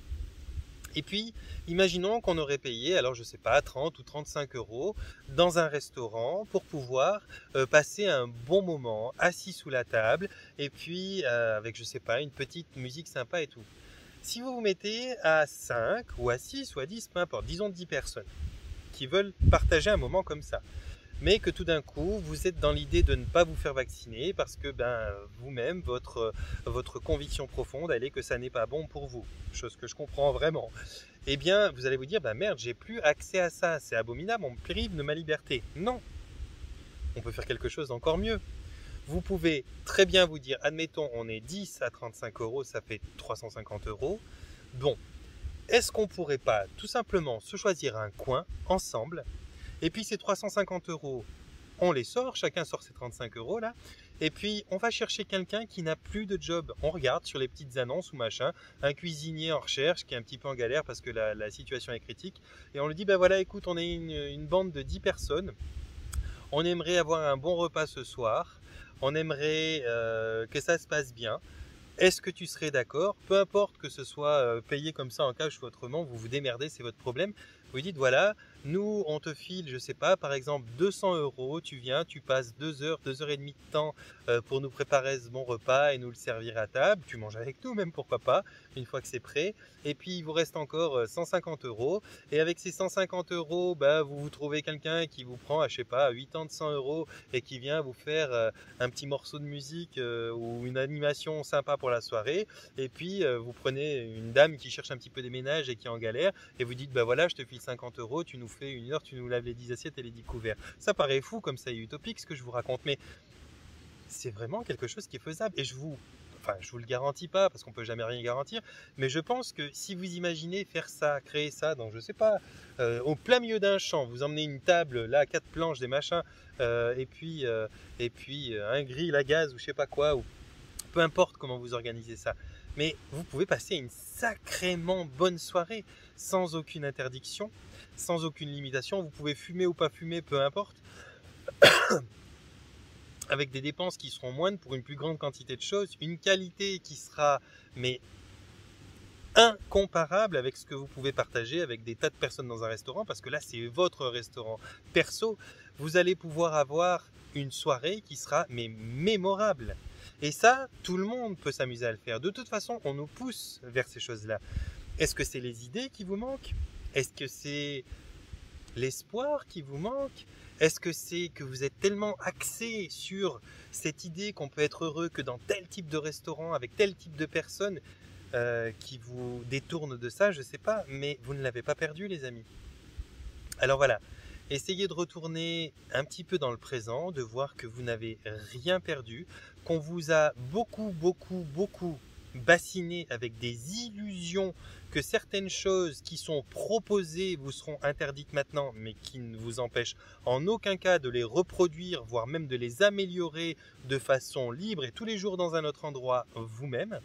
Et puis, imaginons qu'on aurait payé, alors je sais pas, 30 ou 35 euros dans un restaurant pour pouvoir passer un bon moment assis sous la table et puis avec, je sais pas, une petite musique sympa et tout. Si vous vous mettez à 5 ou à 6 ou à 10, peu importe, disons 10 personnes qui veulent partager un moment comme ça, mais que tout d'un coup, vous êtes dans l'idée de ne pas vous faire vacciner parce que vous-même, votre conviction profonde, elle est que ça n'est pas bon pour vous, chose que je comprends vraiment. Eh bien, vous allez vous dire, merde, j'ai plus accès à ça, c'est abominable, on me prive de ma liberté. Non, on peut faire quelque chose d'encore mieux. Vous pouvez très bien vous dire, admettons, on est 10 à 35 euros, ça fait 350 euros. Bon, est-ce qu'on pourrait pas tout simplement se choisir un coin ensemble, et puis ces 350 euros, on les sort, chacun sort ses 35 euros là, et puis on va chercher quelqu'un qui n'a plus de job. On regarde sur les petites annonces ou machin, un cuisinier en recherche qui est un petit peu en galère parce que la situation est critique, et on lui dit, voilà, écoute, on est une bande de 10 personnes, on aimerait avoir un bon repas ce soir, on aimerait que ça se passe bien. Est-ce que tu serais d'accord? Peu importe que ce soit payé comme ça en cash ou autrement, vous vous démerdez, c'est votre problème. Vous dites, voilà, nous, on te file, je sais pas, par exemple 200 euros, tu viens, tu passes 2 heures, 2 heures et demie de temps pour nous préparer ce bon repas et nous le servir à table. Tu manges avec nous même, pourquoi pas, une fois que c'est prêt. Et puis, il vous reste encore 150 euros. Et avec ces 150 euros, vous vous trouvez quelqu'un qui vous prend, je sais pas, 80 euros et qui vient vous faire un petit morceau de musique ou une animation sympa pour la soirée. Et puis, vous prenez une dame qui cherche un petit peu des ménages et qui est en galère et vous dites, voilà, je te file 50 euros, tu nous fais 1 heure, tu nous laves les 10 assiettes et les 10 couverts. Ça paraît fou comme ça et utopique ce que je vous raconte, mais c'est vraiment quelque chose qui est faisable. Et je vous le garantis pas parce qu'on peut jamais rien garantir, mais je pense que si vous imaginez faire ça, créer ça, donc je sais pas, au plein milieu d'un champ, vous emmenez une table, là, 4 planches, des machins, et puis un grill à gaz ou je sais pas quoi, ou peu importe comment vous organisez ça. Mais vous pouvez passer une sacrément bonne soirée sans aucune interdiction, sans aucune limitation. Vous pouvez fumer ou pas fumer, peu importe, avec des dépenses qui seront moindres pour une plus grande quantité de choses, une qualité qui sera mais incomparable avec ce que vous pouvez partager avec des tas de personnes dans un restaurant, parce que là c'est votre restaurant perso. Vous allez pouvoir avoir une soirée qui sera mais mémorable. Et ça, tout le monde peut s'amuser à le faire. De toute façon, on nous pousse vers ces choses-là. Est-ce que c'est les idées qui vous manquent? Est-ce que c'est l'espoir qui vous manque? Est-ce que c'est que vous êtes tellement axé sur cette idée qu'on peut être heureux que dans tel type de restaurant, avec tel type de personnes qui vous détournent de ça? Je ne sais pas, mais vous ne l'avez pas perdu, les amis. Alors voilà, essayez de retourner un petit peu dans le présent, de voir que vous n'avez rien perdu, qu'on vous a beaucoup bassiné avec des illusions que certaines choses qui sont proposées vous seront interdites maintenant, mais qui ne vous empêchent en aucun cas de les reproduire, voire même de les améliorer de façon libre et tous les jours dans un autre endroit vous-même.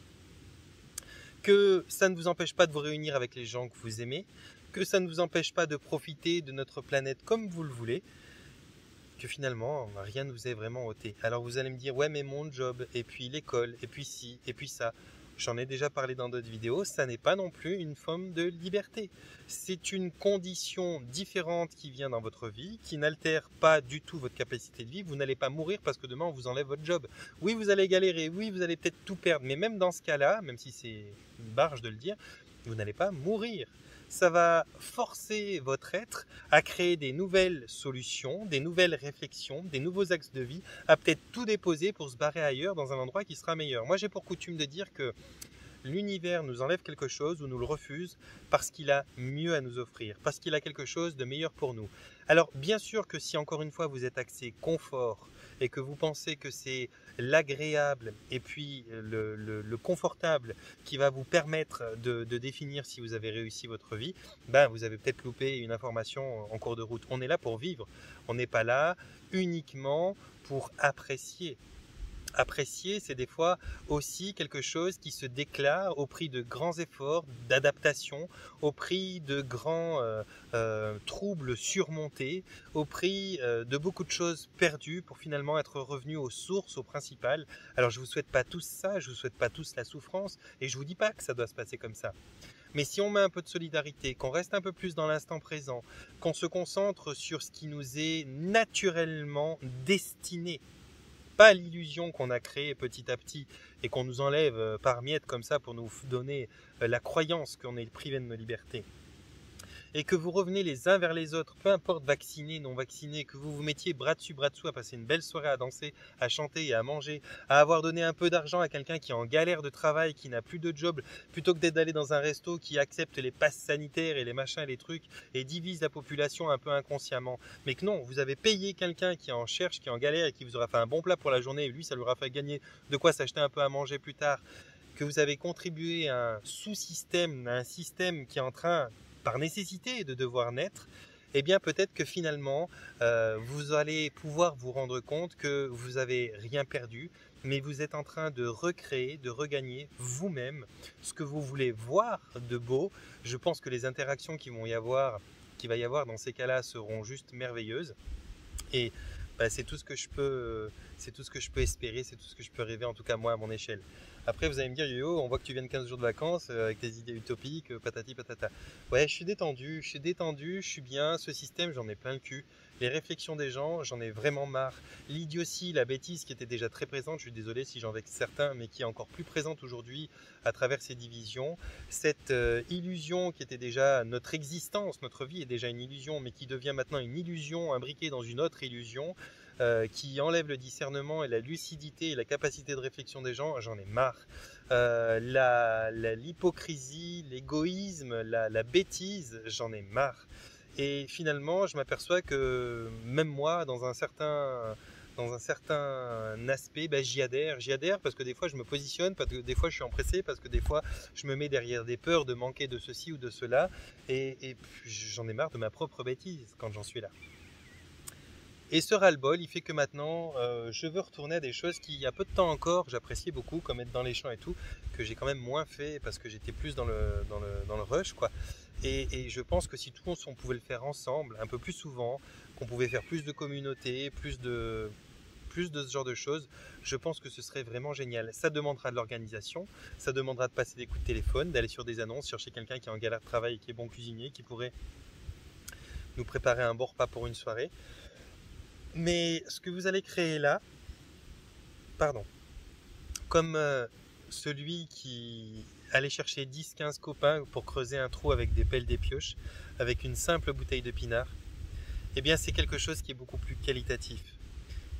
Que ça ne vous empêche pas de vous réunir avec les gens que vous aimez, que ça ne vous empêche pas de profiter de notre planète comme vous le voulez, que finalement rien ne vous est vraiment ôté. Alors vous allez me dire, ouais mais mon job, et puis l'école, et puis ci, et puis ça. J'en ai déjà parlé dans d'autres vidéos, ça n'est pas non plus une forme de liberté. C'est une condition différente qui vient dans votre vie, qui n'altère pas du tout votre capacité de vie. Vous n'allez pas mourir parce que demain on vous enlève votre job. Oui, vous allez galérer, oui, vous allez peut-être tout perdre, mais même dans ce cas-là, même si c'est une barge de le dire, vous n'allez pas mourir. Ça va forcer votre être à créer des nouvelles solutions, des nouvelles réflexions, des nouveaux axes de vie, à peut-être tout déposer pour se barrer ailleurs dans un endroit qui sera meilleur. Moi, j'ai pour coutume de dire que l'univers nous enlève quelque chose ou nous le refuse parce qu'il a mieux à nous offrir, parce qu'il a quelque chose de meilleur pour nous. Alors, bien sûr que si, encore une fois, vous êtes axé confort et que vous pensez que c'est l'agréable et puis le confortable qui va vous permettre de définir si vous avez réussi votre vie, vous avez peut-être loupé une information en cours de route. On est là pour vivre, on n'est pas là uniquement pour apprécier. Apprécier, c'est des fois aussi quelque chose qui se déclare au prix de grands efforts, d'adaptation, au prix de grands troubles surmontés, au prix de beaucoup de choses perdues pour finalement être revenu aux sources, au principal. Alors je ne vous souhaite pas tous ça, je ne vous souhaite pas tous la souffrance, et je ne vous dis pas que ça doit se passer comme ça. Mais si on met un peu de solidarité, qu'on reste un peu plus dans l'instant présent, qu'on se concentre sur ce qui nous est naturellement destiné, pas l'illusion qu'on a créée petit à petit et qu'on nous enlève par miettes comme ça pour nous donner la croyance qu'on est privé de nos libertés. Et que vous revenez les uns vers les autres, peu importe vaccinés, non vaccinés, que vous vous mettiez bras dessus à passer une belle soirée à danser, à chanter et à manger, à avoir donné un peu d'argent à quelqu'un qui est en galère de travail, qui n'a plus de job, plutôt que d'être d'aller dans un resto qui accepte les passes sanitaires et les machins et les trucs et divise la population un peu inconsciemment. Mais que non, vous avez payé quelqu'un qui en cherche, qui est en galère et qui vous aura fait un bon plat pour la journée et lui, ça lui aura fait gagner de quoi s'acheter un peu à manger plus tard. Que vous avez contribué à un sous-système, à un système qui est en train par nécessité de devoir naître, eh bien peut-être que finalement vous allez pouvoir vous rendre compte que vous n'avez rien perdu, mais vous êtes en train de recréer, de regagner vous-même ce que vous voulez voir de beau. Je pense que les interactions qu'il va y avoir dans ces cas-là seront juste merveilleuses. Et c'est tout ce que je peux, espérer, c'est tout ce que je peux rêver, en tout cas moi à mon échelle. Après vous allez me dire, Yo, on voit que tu viens de 15 jours de vacances avec tes idées utopiques, patati patata. Ouais, je suis détendu, je suis bien, ce système j'en ai plein le cul. Les réflexions des gens, j'en ai vraiment marre. L'idiotie, la bêtise qui était déjà très présente, je suis désolé si j'en vexe certains, mais qui est encore plus présente aujourd'hui à travers ces divisions. Cette illusion qui était déjà notre existence, notre vie est déjà une illusion, mais qui devient maintenant une illusion imbriquée dans une autre illusion, qui enlève le discernement et la lucidité et la capacité de réflexion des gens, j'en ai marre. L'hypocrisie, l'égoïsme, la bêtise, j'en ai marre. Et finalement, je m'aperçois que même moi, dans un certain aspect, j'y adhère. J'y adhère parce que des fois je me positionne, parce que des fois je suis empressé, parce que des fois je me mets derrière des peurs de manquer de ceci ou de cela. Et j'en ai marre de ma propre bêtise quand j'en suis là. Et ce ras-le-bol, il fait que maintenant, je veux retourner à des choses qui, il y a peu de temps encore, j'appréciais beaucoup, comme être dans les champs et tout, que j'ai quand même moins fait parce que j'étais plus dans le rush, quoi. Et je pense que si tous on pouvait le faire ensemble, un peu plus souvent, qu'on pouvait faire plus de communautés, plus de ce genre de choses, je pense que ce serait vraiment génial. Ça demandera de l'organisation, ça demandera de passer des coups de téléphone, d'aller sur des annonces, chercher quelqu'un qui est en galère de travail et qui est bon cuisinier, qui pourrait nous préparer un bon repas pour une soirée. Mais ce que vous allez créer là, comme celui qui allait chercher 10-15 copains pour creuser un trou avec des pelles, des pioches, avec une simple bouteille de pinard, eh bien c'est quelque chose qui est beaucoup plus qualitatif,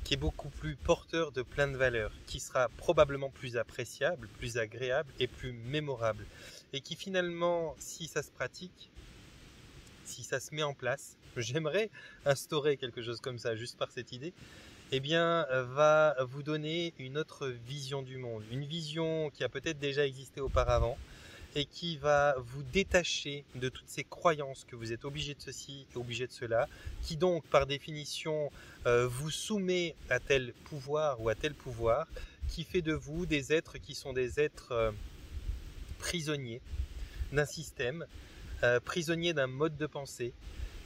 qui est beaucoup plus porteur de plein de valeurs, qui sera probablement plus appréciable, plus agréable et plus mémorable. Et qui finalement, si ça se pratique, si ça se met en place, j'aimerais instaurer quelque chose comme ça juste par cette idée, eh bien, va vous donner une autre vision du monde, une vision qui a peut-être déjà existé auparavant et qui va vous détacher de toutes ces croyances que vous êtes obligé de ceci et obligé de cela, qui donc par définition vous soumet à tel pouvoir ou à tel pouvoir, qui fait de vous des êtres qui sont des êtres prisonniers d'un système, prisonniers d'un mode de pensée,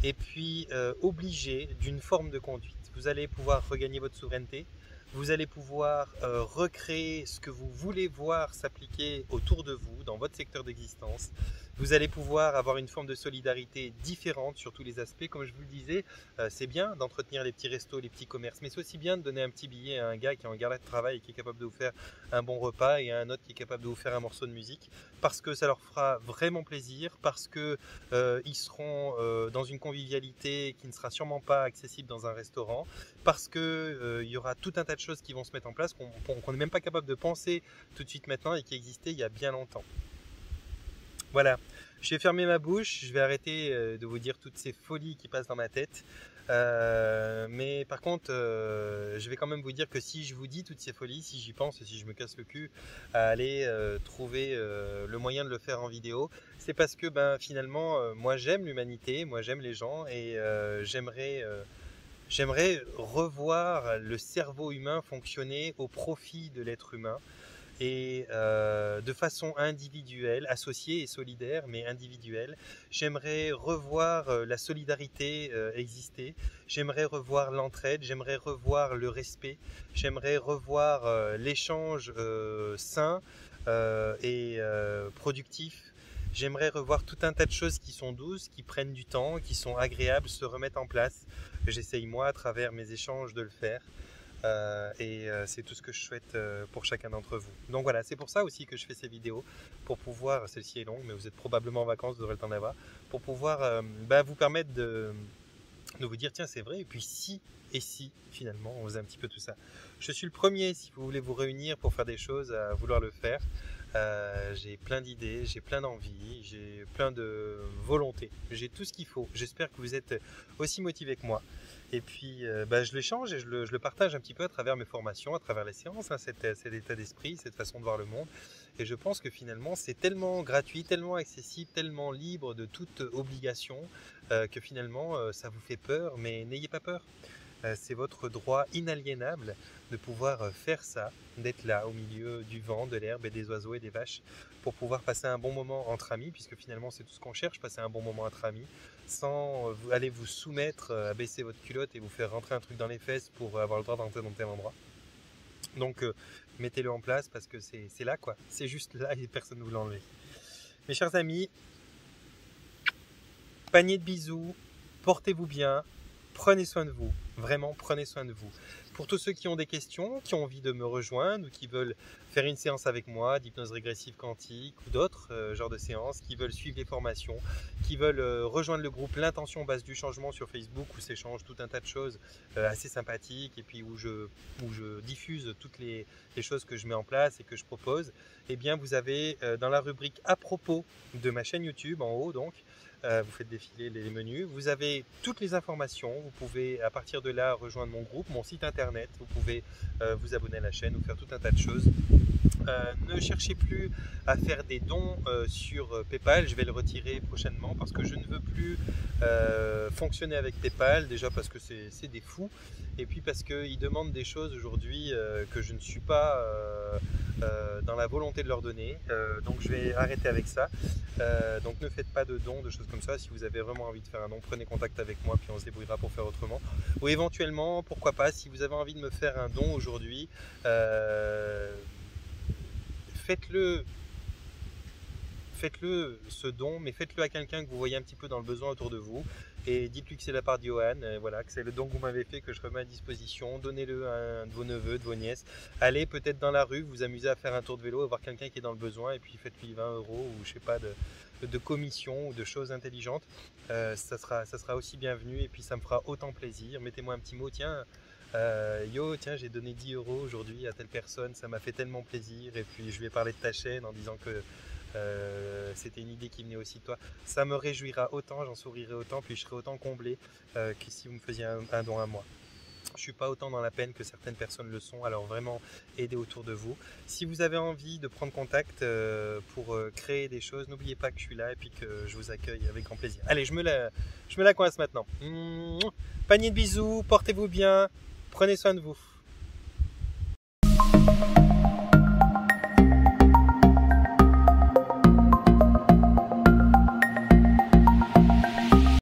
et puis obligés d'une forme de conduite. Vous allez pouvoir regagner votre souveraineté, vous allez pouvoir recréer ce que vous voulez voir s'appliquer autour de vous, dans votre secteur d'existence. Vous allez pouvoir avoir une forme de solidarité différente sur tous les aspects. Comme je vous le disais, c'est bien d'entretenir les petits restos, les petits commerces, mais c'est aussi bien de donner un petit billet à un gars qui est en galère de travail et qui est capable de vous faire un bon repas, et à un autre qui est capable de vous faire un morceau de musique, parce que ça leur fera vraiment plaisir, parce que ils seront dans une convivialité qui ne sera sûrement pas accessible dans un restaurant, parce que il y aura tout un tas de choses qui vont se mettre en place qu'on n'est même pas capable de penser tout de suite maintenant et qui existaient il y a bien longtemps. Voilà, je vais fermer ma bouche, je vais arrêter de vous dire toutes ces folies qui passent dans ma tête. Mais par contre, je vais quand même vous dire que si je vous dis toutes ces folies, si j'y pense, si je me casse le cul à aller trouver le moyen de le faire en vidéo, c'est parce que finalement, moi j'aime l'humanité, moi j'aime les gens, et j'aimerais J'aimerais revoir le cerveau humain fonctionner au profit de l'être humain et de façon individuelle, associée et solidaire, mais individuelle. J'aimerais revoir la solidarité exister, j'aimerais revoir l'entraide, j'aimerais revoir le respect, j'aimerais revoir l'échange sain et productif. J'aimerais revoir tout un tas de choses qui sont douces, qui prennent du temps, qui sont agréables, se remettre en place. J'essaye moi, à travers mes échanges, de le faire. C'est tout ce que je souhaite pour chacun d'entre vous. Donc voilà, c'est pour ça aussi que je fais ces vidéos, pour pouvoir, celle-ci est longue, mais vous êtes probablement en vacances, vous aurez le temps d'avoir, pour pouvoir vous permettre de vous dire, tiens, c'est vrai, et puis si, et si, finalement, on faisait un petit peu tout ça. Je suis le premier, si vous voulez vous réunir pour faire des choses, à vouloir le faire. J'ai plein d'idées, j'ai plein d'envies, j'ai plein de volonté, j'ai tout ce qu'il faut. J'espère que vous êtes aussi motivés que moi. Et puis, je l'échange et je le partage un petit peu à travers mes formations, à travers les séances, hein, cet état d'esprit, cette façon de voir le monde. Et je pense que finalement, c'est tellement gratuit, tellement accessible, tellement libre de toute obligation que finalement, ça vous fait peur, mais n'ayez pas peur. C'est votre droit inaliénable de pouvoir faire ça, d'être là au milieu du vent, de l'herbe et des oiseaux et des vaches pour pouvoir passer un bon moment entre amis, puisque finalement c'est tout ce qu'on cherche, passer un bon moment entre amis, sans aller vous soumettre à baisser votre culotte et vous faire rentrer un truc dans les fesses pour avoir le droit d'entrer dans tel endroit. Donc mettez-le en place parce que c'est là quoi, c'est juste là et personne ne vous l'enlève. Mes chers amis, panier de bisous, portez-vous bien, prenez soin de vous, vraiment prenez soin de vous. Pour tous ceux qui ont des questions, qui ont envie de me rejoindre ou qui veulent faire une séance avec moi, d'hypnose régressive quantique ou d'autres genres de séances, qui veulent suivre les formations, qui veulent rejoindre le groupe L'Intention Base du Changement sur Facebook où s'échangent tout un tas de choses assez sympathiques et puis où je diffuse toutes les choses que je mets en place et que je propose, eh bien vous avez dans la rubrique à propos de ma chaîne YouTube en haut donc, vous faites défiler les menus, vous avez toutes les informations, vous pouvez à partir de là rejoindre mon groupe, mon site internet, vous pouvez vous abonner à la chaîne ou faire tout un tas de choses. Ne cherchez plus à faire des dons sur PayPal, je vais le retirer prochainement parce que je ne veux plus fonctionner avec PayPal, déjà parce que c'est des fous et puis parce qu'ils demandent des choses aujourd'hui que je ne suis pas dans la volonté de leur donner, donc je vais arrêter avec ça. Donc ne faites pas de dons, de choses comme ça. Si vous avez vraiment envie de faire un don, prenez contact avec moi puis on se débrouillera pour faire autrement. Ou éventuellement, pourquoi pas, si vous avez envie de me faire un don aujourd'hui, faites-le ce don, mais faites-le à quelqu'un que vous voyez un petit peu dans le besoin autour de vous et dites-lui que c'est la part de Johan, voilà, que c'est le don que vous m'avez fait, que je remets à disposition, donnez-le à un de vos neveux, de vos nièces, allez peut-être dans la rue, vous amusez à faire un tour de vélo et voir quelqu'un qui est dans le besoin et puis faites-lui 20 € ou je sais pas de commission ou de choses intelligentes, ça sera aussi bienvenu et puis ça me fera autant plaisir. Mettez-moi un petit mot, tiens, tiens, j'ai donné 10 € aujourd'hui à telle personne, ça m'a fait tellement plaisir, et puis je lui ai parlé de ta chaîne en disant que c'était une idée qui venait aussi de toi. Ça me réjouira autant, j'en sourirai autant, puis je serai autant comblé que si vous me faisiez un don à moi. Je ne suis pas autant dans la peine que certaines personnes le sont, alors vraiment aidez autour de vous. Si vous avez envie de prendre contact pour créer des choses, n'oubliez pas que je suis là et puis que je vous accueille avec grand plaisir. Allez, je me la coince maintenant. Panier de bisous, portez-vous bien, prenez soin de vous.